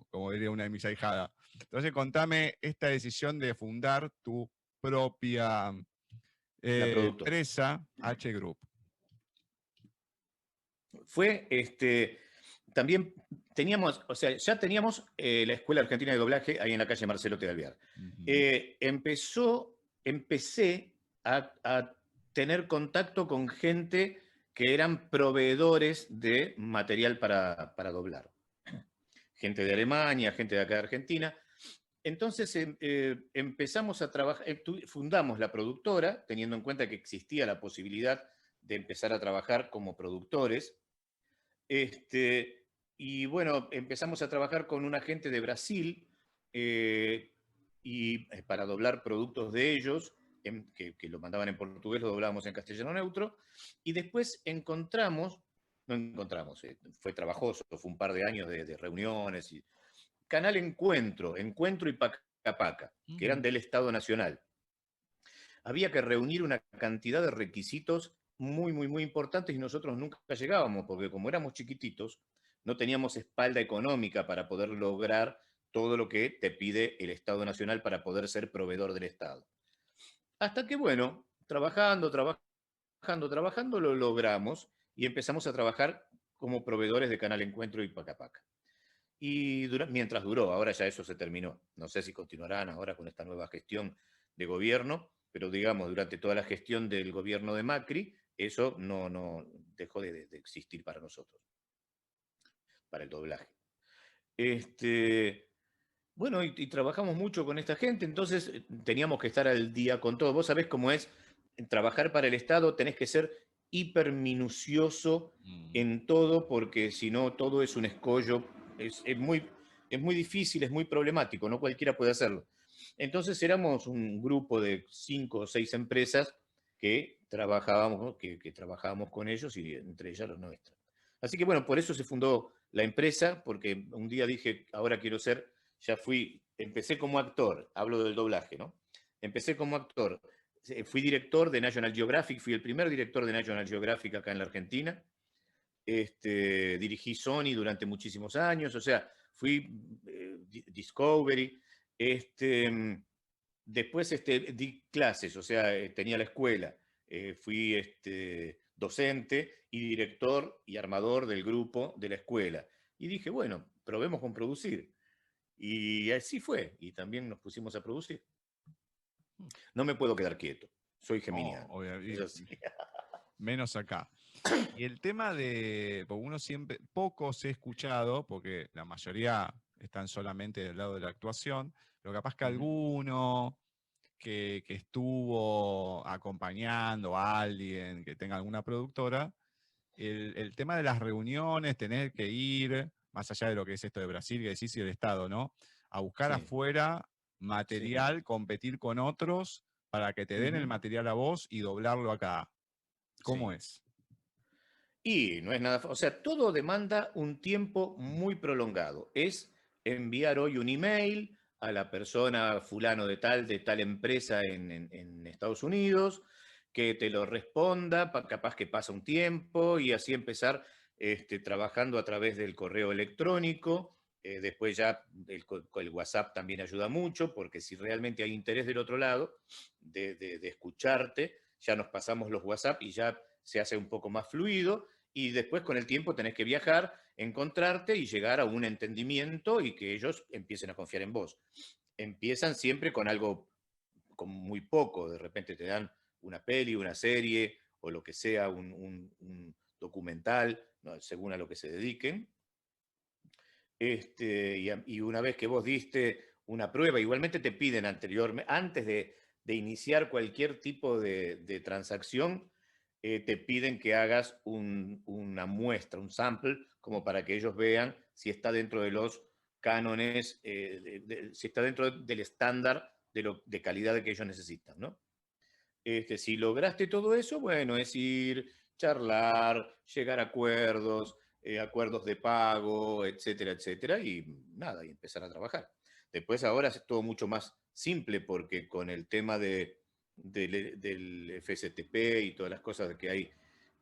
como diría una de mis ahijadas. Entonces, contame esta decisión de fundar tu propia empresa, H Group. Fue también teníamos, o sea, ya teníamos la Escuela Argentina de Doblaje ahí en la calle Marcelo T. Alvear. Empecé a tener contacto con gente que eran proveedores de material para doblar. Gente de Alemania, gente de acá de Argentina. Entonces empezamos a trabajar, fundamos la productora, teniendo en cuenta que existía la posibilidad de empezar a trabajar como productores. Y bueno, empezamos a trabajar con un agente de Brasil y para doblar productos de ellos, que lo mandaban en portugués, lo doblábamos en castellano neutro, y después fue trabajoso, fue un par de años de reuniones, y Canal Encuentro y Paca Paca, que eran del Estado Nacional. Había que reunir una cantidad de requisitos muy importantes y nosotros nunca llegábamos, porque como éramos chiquititos, no teníamos espalda económica para poder lograr todo lo que te pide el Estado Nacional para poder ser proveedor del Estado. Hasta que, bueno, trabajando, lo logramos y empezamos a trabajar como proveedores de Canal Encuentro y Paca Paca. Y mientras duró, ahora ya eso se terminó. No sé si continuarán ahora con esta nueva gestión de gobierno, pero digamos, durante toda la gestión del gobierno de Macri, eso no dejó de existir para nosotros, para el doblaje. Bueno, y trabajamos mucho con esta gente, entonces teníamos que estar al día con todo. Vos sabés cómo es trabajar para el Estado, tenés que ser hiper minucioso en todo, porque si no, todo es un escollo. Es muy difícil, es muy problemático, no cualquiera puede hacerlo. Entonces éramos un grupo de 5 o 6 empresas que trabajábamos con ellos y entre ellas los nuestros. Así que bueno, por eso se fundó la empresa, porque un día dije, ahora quiero ser, empecé como actor, hablo del doblaje, ¿no? Empecé como actor, fui director de National Geographic, fui el primer director de National Geographic acá en la Argentina. Dirigí Sony durante muchísimos años, o sea, fui Discovery. Después di clases, o sea, tenía la escuela. Fui docente y director y armador del grupo de la escuela. Y dije, bueno, probemos con producir. Y así fue, y también nos pusimos a producir. No me puedo quedar quieto, soy geminiano. Obviamente. Menos acá. Y el tema de, porque uno siempre, pocos he escuchado, porque la mayoría están solamente del lado de la actuación, pero capaz que alguno que estuvo acompañando a alguien que tenga alguna productora, el tema de las reuniones, tener que ir, más allá de lo que es esto de Brasil, que decís, y el Estado, ¿no? A buscar afuera material, competir con otros para que te den el material a vos y doblarlo acá. ¿Cómo es? Y no es nada, o sea, todo demanda un tiempo muy prolongado. Es enviar hoy un email a la persona fulano de tal empresa en Estados Unidos, que te lo responda, capaz que pasa un tiempo y así empezar trabajando a través del correo electrónico. Después ya el WhatsApp también ayuda mucho, porque si realmente hay interés del otro lado de escucharte, ya nos pasamos los WhatsApp y ya se hace un poco más fluido, y después con el tiempo tenés que viajar, encontrarte y llegar a un entendimiento y que ellos empiecen a confiar en vos. Empiezan siempre con algo, con muy poco, de repente te dan una peli, una serie o lo que sea, un documental, ¿no? Según a lo que se dediquen. Y una vez que vos diste una prueba, igualmente te piden antes de iniciar cualquier tipo de transacción, te piden que hagas una muestra, un sample, como para que ellos vean si está dentro de los cánones, si está dentro del estándar de calidad que ellos necesitan, ¿no? Si lograste todo eso, bueno, es ir, charlar, llegar a acuerdos, acuerdos de pago, etcétera, etcétera, y nada, y empezar a trabajar. Después ahora es todo mucho más simple, porque con el tema del FSTP y todas las cosas que hay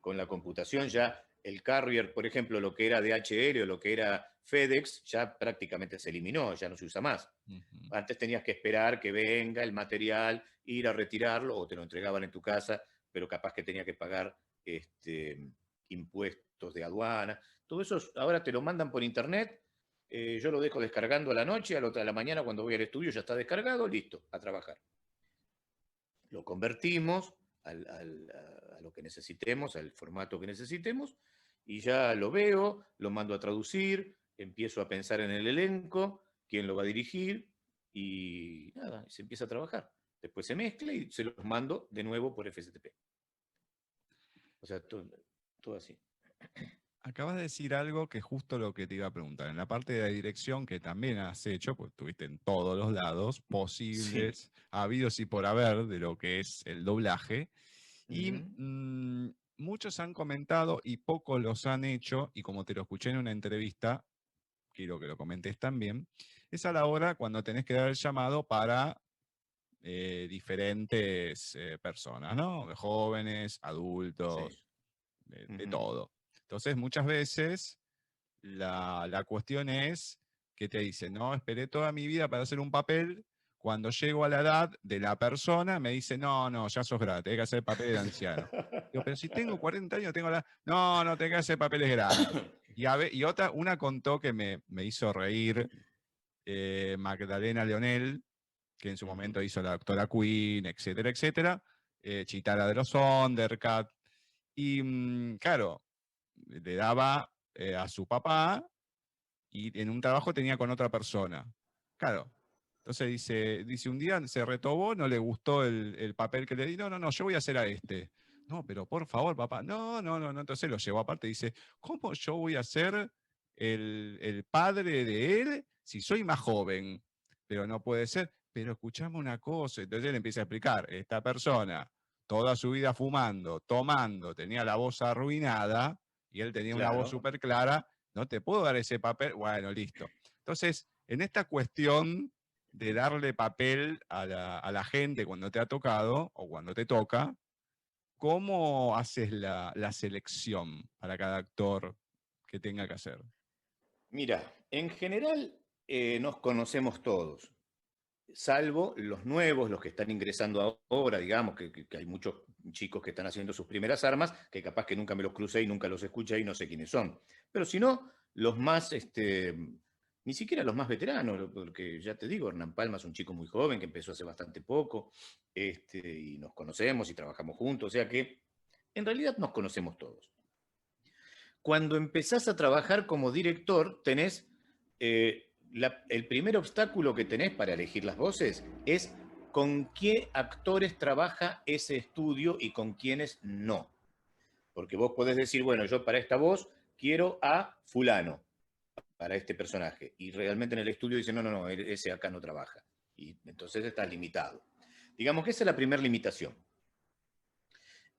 con la computación, ya el carrier, por ejemplo, lo que era DHL o lo que era FedEx, ya prácticamente se eliminó, ya no se usa más. Antes tenías que esperar que venga el material, ir a retirarlo, o te lo entregaban en tu casa, pero capaz que tenía que pagar impuestos de aduana. Todo eso ahora te lo mandan por internet. Yo lo dejo descargando a la noche, a la mañana cuando voy al estudio ya está descargado, listo, a trabajar. Lo convertimos a lo que necesitemos, al formato que necesitemos, y ya lo veo, lo mando a traducir, empiezo a pensar en el elenco, quién lo va a dirigir, y nada, se empieza a trabajar. Después se mezcla y se los mando de nuevo por FSTP. O sea, todo así. Acabas de decir algo que es justo lo que te iba a preguntar. En la parte de la dirección, que también has hecho, pues estuviste en todos los lados posibles, habidos y por haber, de lo que es el doblaje. Y muchos han comentado y pocos los han hecho, y como te lo escuché en una entrevista, quiero que lo comentes también, es a la hora cuando tenés que dar el llamado para diferentes personas, ¿no? Jóvenes, adultos, de todo. Entonces, muchas veces la cuestión es que te dicen, no, esperé toda mi vida para hacer un papel. Cuando llego a la edad de la persona, me dice, no, ya sos grande, tenés que hacer papel de anciano. Digo, pero si tengo 40 años, tengo la... No, tenés que hacer papeles grandes. Y una contó que me hizo reír, Magdalena Leonel, que en su momento hizo la doctora Queen, etcétera, etcétera, Chitara de los Thundercat. Y claro, le daba a su papá y en un trabajo tenía con otra persona. Claro. Entonces dice, un día se retobó, no le gustó el papel que le di. No, yo voy a hacer a este. No, pero por favor, papá. No. Entonces lo llevó aparte y dice, ¿cómo yo voy a ser el padre de él si soy más joven? Pero no puede ser. Pero escuchame una cosa. Entonces él empieza a explicar, esta persona, toda su vida fumando, tomando, tenía la voz arruinada, y él tenía una voz súper clara, no te puedo dar ese papel, bueno, listo. Entonces, en esta cuestión de darle papel a la gente cuando te ha tocado o cuando te toca, ¿cómo haces la selección para cada actor que tenga que hacer? Mira, en general nos conocemos todos, salvo los nuevos, los que están ingresando ahora, digamos, que hay muchos chicos que están haciendo sus primeras armas, que capaz que nunca me los crucé y nunca los escuché y no sé quiénes son. Pero si no, los más, ni siquiera los más veteranos, porque ya te digo, Hernán Palma es un chico muy joven que empezó hace bastante poco, y nos conocemos y trabajamos juntos, o sea que en realidad nos conocemos todos. Cuando empezás a trabajar como director, tenés el primer obstáculo que tenés para elegir las voces es con qué actores trabaja ese estudio y con quiénes no. Porque vos podés decir, bueno, yo para esta voz quiero a fulano, para este personaje. Y realmente en el estudio dicen, no, ese acá no trabaja. Y entonces estás limitado. Digamos que esa es la primera limitación.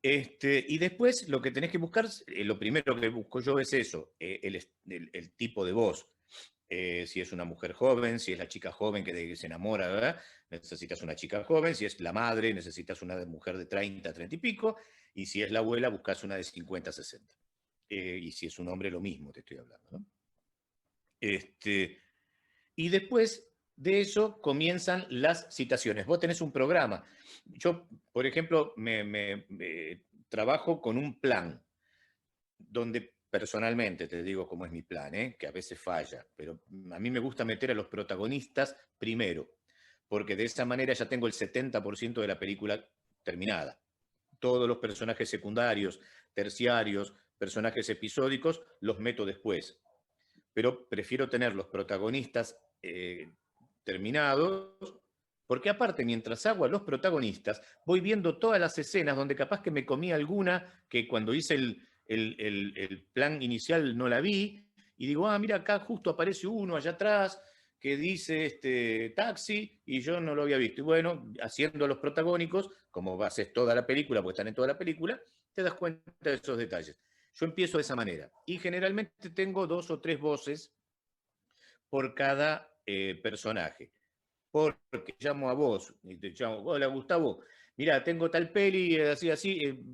Y después lo que tenés que buscar, lo primero que busco yo es eso, el tipo de voz. Si es una mujer joven, si es la chica joven que se enamora, ¿verdad? Necesitas una chica joven, si es la madre, necesitas una mujer de 30, 30 y pico, y si es la abuela, buscas una de 50, 60. Y si es un hombre, lo mismo te estoy hablando, ¿no? Y después de eso comienzan las citaciones. Vos tenés un programa. Yo, por ejemplo, me trabajo con un plan, donde personalmente te digo cómo es mi plan, que a veces falla, pero a mí me gusta meter a los protagonistas primero, porque de esa manera ya tengo el 70% de la película terminada. Todos los personajes secundarios, terciarios, personajes episódicos, los meto después. Pero prefiero tener los protagonistas terminados, porque aparte, mientras hago a los protagonistas, voy viendo todas las escenas donde capaz que me comí alguna que cuando hice el plan inicial no la vi, y digo, mira, acá justo aparece uno allá atrás que dice taxi, y yo no lo había visto. Y bueno, haciendo los protagónicos, como haces toda la película, porque están en toda la película, te das cuenta de esos detalles. Yo empiezo de esa manera, y generalmente tengo 2 o 3 voces por cada personaje. Porque llamo a vos, y te llamo, hola Gustavo, mira, tengo tal peli, así,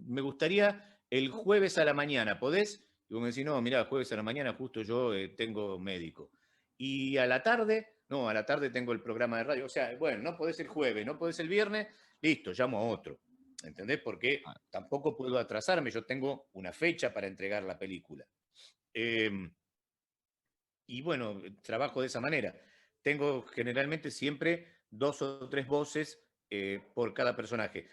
me gustaría el jueves a la mañana, ¿podés? Y vos me decís, no, mira, jueves a la mañana justo yo tengo médico. Y a la tarde, no, a la tarde tengo el programa de radio, o sea, bueno, no podés el jueves, no podés el viernes, listo, llamo a otro. ¿Entendés? Porque tampoco puedo atrasarme, yo tengo una fecha para entregar la película. Y bueno, trabajo de esa manera. Tengo generalmente siempre 2 o 3 voces por cada personaje.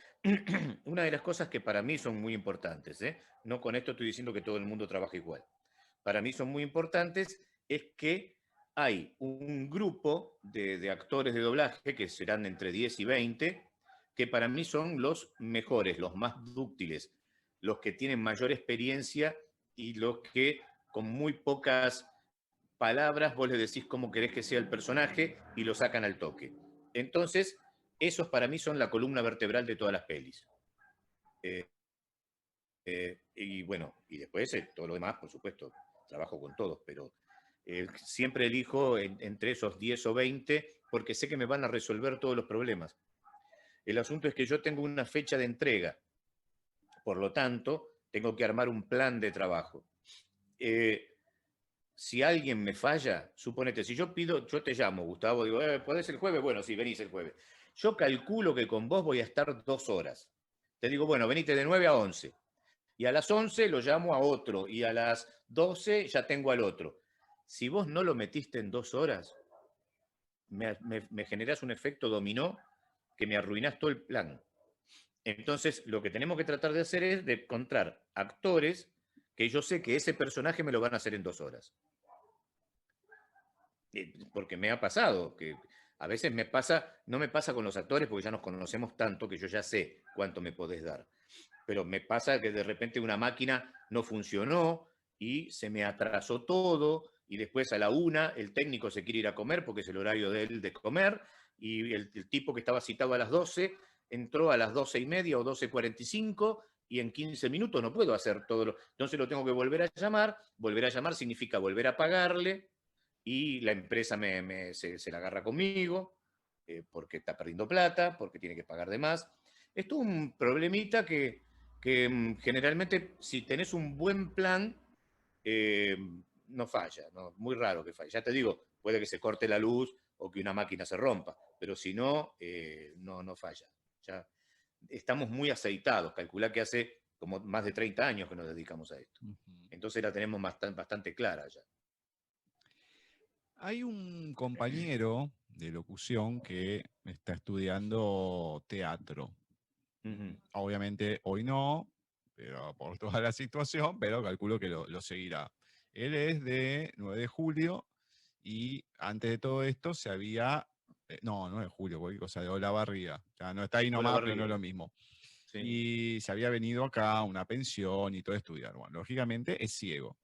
Una de las cosas que para mí son muy importantes, no con esto estoy diciendo que todo el mundo trabaja igual, para mí son muy importantes, es que hay un grupo de actores de doblaje, que serán entre 10 y 20, que para mí son los mejores, los más dúctiles, los que tienen mayor experiencia y los que con muy pocas palabras vos le decís cómo querés que sea el personaje y lo sacan al toque. Entonces, esos para mí son la columna vertebral de todas las pelis. Y bueno, y después todo lo demás, por supuesto, trabajo con todos, pero siempre elijo entre esos 10 o 20 porque sé que me van a resolver todos los problemas. El asunto es que yo tengo una fecha de entrega, por lo tanto, tengo que armar un plan de trabajo. Si alguien me falla, suponete, si yo te llamo, Gustavo, digo, ¿podés el jueves? Bueno, sí, venís el jueves. Yo calculo que con vos voy a estar 2 horas. Te digo, bueno, venite de 9 a 11. Y a las 11 lo llamo a otro, y a las 12 ya tengo al otro. Si vos no lo metiste en 2 horas, me generás un efecto dominó que me arruinás todo el plan. Entonces, lo que tenemos que tratar de hacer es de encontrar actores que yo sé que ese personaje me lo van a hacer en 2 horas. Porque me ha pasado, que a veces no me pasa con los actores porque ya nos conocemos tanto que yo ya sé cuánto me podés dar. Pero me pasa que de repente una máquina no funcionó y se me atrasó todo, y después a la 1 el técnico se quiere ir a comer porque es el horario de él de comer, y el tipo que estaba citado a las 12 entró a las 12:30 o 12:45, y en 15 minutos no puedo hacer todo lo... Entonces lo tengo que volver a llamar significa volver a pagarle, y la empresa se la agarra conmigo, porque está perdiendo plata, porque tiene que pagar de más. Es todo un problemita que generalmente si tenés un buen plan, no falla, ¿no? Muy raro que falle. Ya te digo, puede que se corte la luz o que una máquina se rompa, pero si no, no falla. Ya estamos muy aceitados. Calculá que hace como más de 30 años que nos dedicamos a esto. Entonces la tenemos bastante clara ya. Hay un compañero de locución que está estudiando teatro. Obviamente hoy no, pero por toda la situación, pero calculo que lo seguirá. Él es de 9 de julio y antes de todo esto se había... no, 9 de julio, cualquier cosa, de Olavarría. O sea, no está ahí nomás, pero no es lo mismo. Sí. Y se había venido acá a una pensión y todo a estudiar. Bueno, lógicamente es ciego.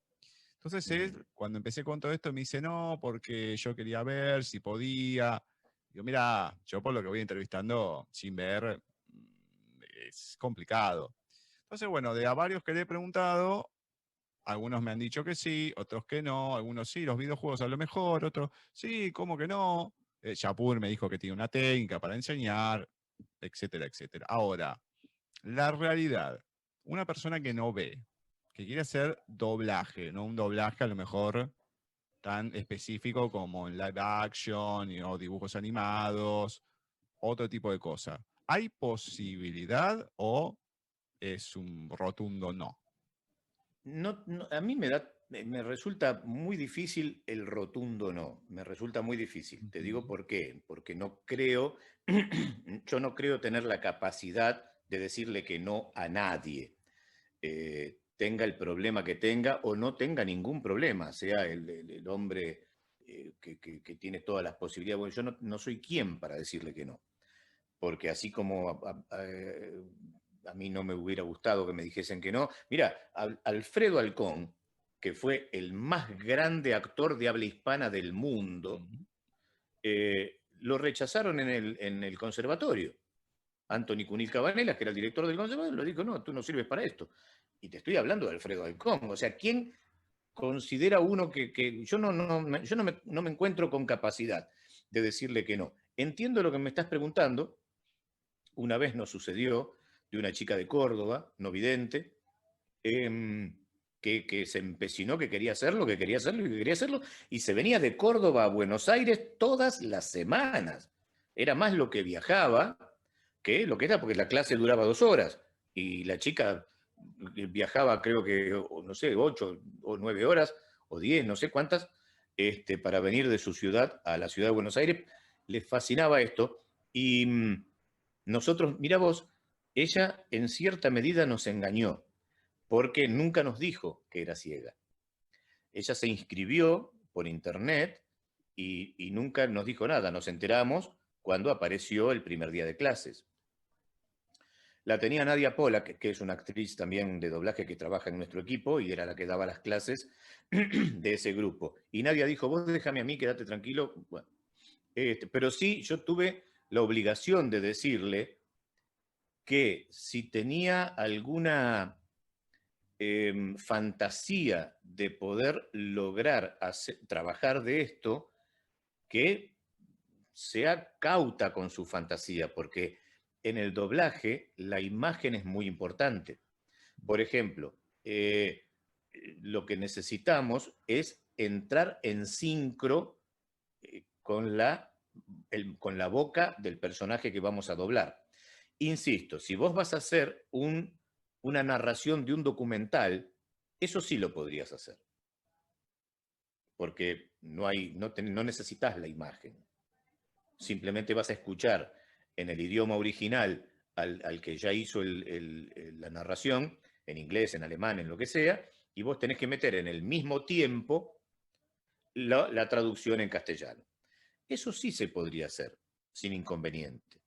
Entonces él, cuando empecé con todo esto, me dice, no, porque yo quería ver si podía. Digo, mira, yo por lo que voy entrevistando sin ver, es complicado. Entonces, bueno, de a varios que le he preguntado, algunos me han dicho que sí, otros que no, algunos sí, los videojuegos a lo mejor, otros sí, ¿cómo que no? Yapur me dijo que tiene una técnica para enseñar, etcétera, etcétera. Ahora, la realidad, una persona que no ve, que quiere hacer doblaje, no un doblaje a lo mejor tan específico como en live action o dibujos animados, otro tipo de cosas. ¿Hay posibilidad o es un rotundo no? A mí me resulta muy difícil el rotundo no. Me resulta muy difícil. Te digo por qué. Porque no creo, yo no creo tener la capacidad de decirle que no a nadie. Tenga el problema que tenga o no tenga ningún problema, sea el hombre que tiene todas las posibilidades. Bueno, yo no soy quien para decirle que no. Porque así como a mí no me hubiera gustado que me dijesen que no. Mira, Alfredo Alcón, que fue el más grande actor de habla hispana del mundo, lo rechazaron en el conservatorio. Anthony Cunil Cabanelas, que era el director del conservatorio, lo dijo, no, tú no sirves para esto. Y te estoy hablando de Alfredo Alcón. O sea, ¿quién considera uno que yo no me encuentro con capacidad de decirle que no? Entiendo lo que me estás preguntando. Una vez nos sucedió de una chica de Córdoba, no vidente, que se empecinó, que quería hacerlo, que quería hacerlo, que quería hacerlo, y se venía de Córdoba a Buenos Aires todas las semanas. Era más lo que viajaba que lo que era, porque la clase duraba 2 horas, y la chica viajaba, creo que, no sé, 8 o 9 horas, o 10, no sé cuántas, para venir de su ciudad a la ciudad de Buenos Aires. Les fascinaba esto, y nosotros, mira vos, ella en cierta medida nos engañó, porque nunca nos dijo que era ciega. Ella se inscribió por internet y nunca nos dijo nada. Nos enteramos cuando apareció el primer día de clases. La tenía Nadia Pola, que es una actriz también de doblaje que trabaja en nuestro equipo y era la que daba las clases de ese grupo. Y Nadia dijo, vos déjame a mí, quédate tranquilo. Bueno, pero sí, yo tuve la obligación de decirle que si tenía alguna fantasía de poder lograr trabajar de esto, que sea cauta con su fantasía, porque en el doblaje la imagen es muy importante. Por ejemplo, lo que necesitamos es entrar en sincro con la boca del personaje que vamos a doblar. Insisto, si vos vas a hacer una narración de un documental, eso sí lo podrías hacer. Porque no necesitas la imagen. Simplemente vas a escuchar en el idioma original al que ya hizo la narración, en inglés, en alemán, en lo que sea, y vos tenés que meter en el mismo tiempo la traducción en castellano. Eso sí se podría hacer, sin inconveniente.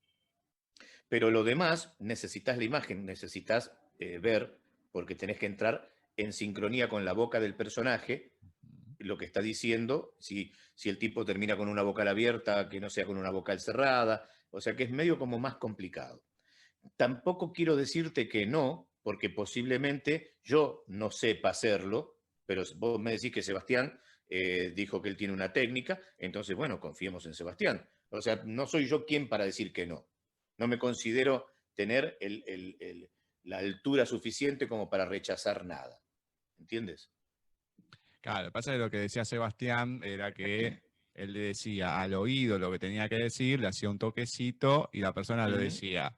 Pero lo demás, necesitas la imagen, necesitas ver, porque tenés que entrar en sincronía con la boca del personaje, lo que está diciendo, si el tipo termina con una vocal abierta, que no sea con una vocal cerrada, o sea que es medio como más complicado. Tampoco quiero decirte que no, porque posiblemente yo no sepa hacerlo, pero vos me decís que Sebastián dijo que él tiene una técnica, entonces bueno, confiemos en Sebastián. O sea, no soy yo quien para decir que no. No me considero tener la altura suficiente como para rechazar nada. ¿Entiendes? Claro, pasa que lo que decía Sebastián era que él le decía al oído lo que tenía que decir, le hacía un toquecito y la persona lo decía.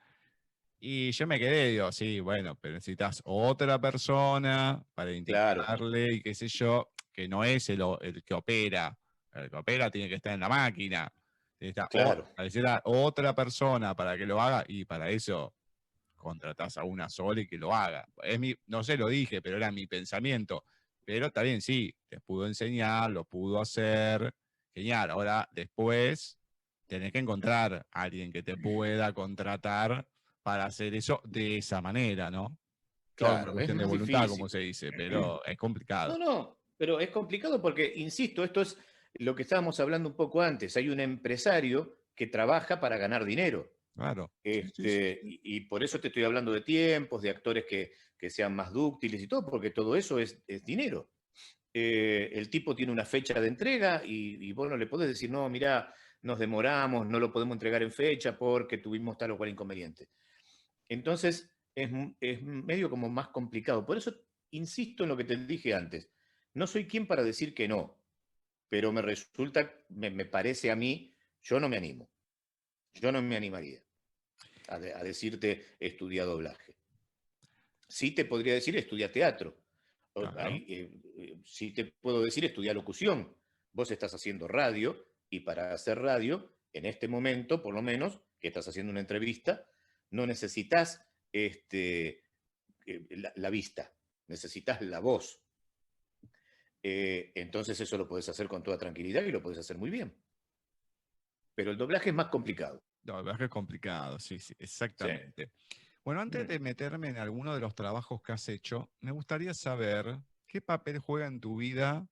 Y yo me quedé, digo, sí, bueno, pero necesitas otra persona para identificarle y qué sé yo, que no es el que opera. El que opera tiene que estar en la máquina. Necesitas otra persona para que lo haga y para eso contratás a una sola y que lo haga. No sé, lo dije, pero era mi pensamiento. Pero está bien, sí, te pudo enseñar, lo pudo hacer. Genial, ahora después tenés que encontrar a alguien que te pueda contratar para hacer eso de esa manera, ¿no? Claro, una cuestión de voluntad, difícil, como se dice, pero es complicado. No, pero es complicado porque, insisto, esto es lo que estábamos hablando un poco antes. Hay un empresario que trabaja para ganar dinero. Claro. Y por eso te estoy hablando de tiempos, de actores que sean más dúctiles y todo, porque todo eso es dinero. El tipo tiene una fecha de entrega y vos no le podés decir, no, mirá, nos demoramos, no lo podemos entregar en fecha porque tuvimos tal o cual inconveniente. Entonces, es medio como más complicado. Por eso insisto en lo que te dije antes. No soy quien para decir que no, pero me parece a mí, yo no me animo. Yo no me animaría a decirte estudia doblaje. Sí te podría decir estudia teatro. Claro. Sí te puedo decir estudia locución. Vos estás haciendo radio y para hacer radio, en este momento, por lo menos, que estás haciendo una entrevista, no necesitas la vista, necesitas la voz. Entonces eso lo puedes hacer con toda tranquilidad y lo puedes hacer muy bien. Pero el doblaje es más complicado. El doblaje es complicado, sí, exactamente. Sí. Bueno, antes de meterme en alguno de los trabajos que has hecho, me gustaría saber qué papel juega en tu vida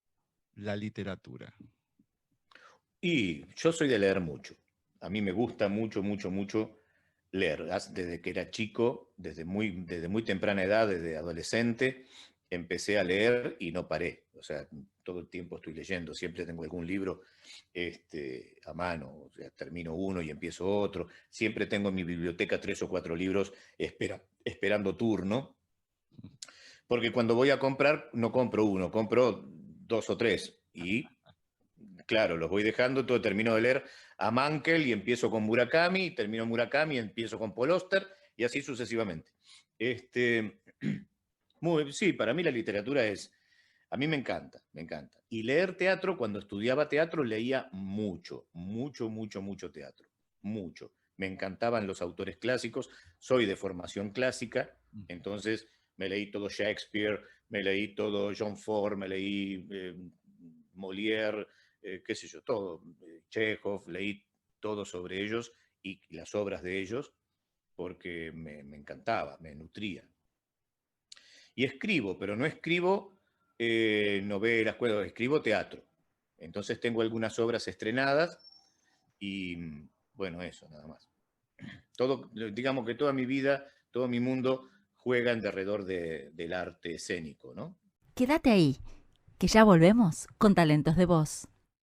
la literatura. Y yo soy de leer mucho. A mí me gusta mucho leer. Desde que era chico, desde muy temprana edad, desde adolescente, empecé a leer y no paré. O sea, todo el tiempo estoy leyendo. Siempre tengo algún libro a mano. O sea, termino uno y empiezo otro. Siempre tengo en mi biblioteca 3 o 4 libros esperando turno. Porque cuando voy a comprar, no compro uno, compro 2 o 3. Y claro, los voy dejando, todo termino de leer a Mankell y empiezo con Murakami, termino Murakami y empiezo con Paul Auster, y así sucesivamente. Sí, para mí la literatura a mí me encanta. Y leer teatro, cuando estudiaba teatro, leía mucho teatro, mucho. Me encantaban los autores clásicos, soy de formación clásica, entonces me leí todo Shakespeare, me leí todo John Ford, me leí Molière, qué sé yo, todo, Chekhov, leí todo sobre ellos y las obras de ellos porque me encantaba, me nutría. Y escribo, pero no escribo novelas, escribo teatro. Entonces tengo algunas obras estrenadas y bueno, eso nada más. Digamos que toda mi vida, todo mi mundo juegan alrededor del arte escénico, ¿no? Quédate ahí, que ya volvemos con Talentos de Voz.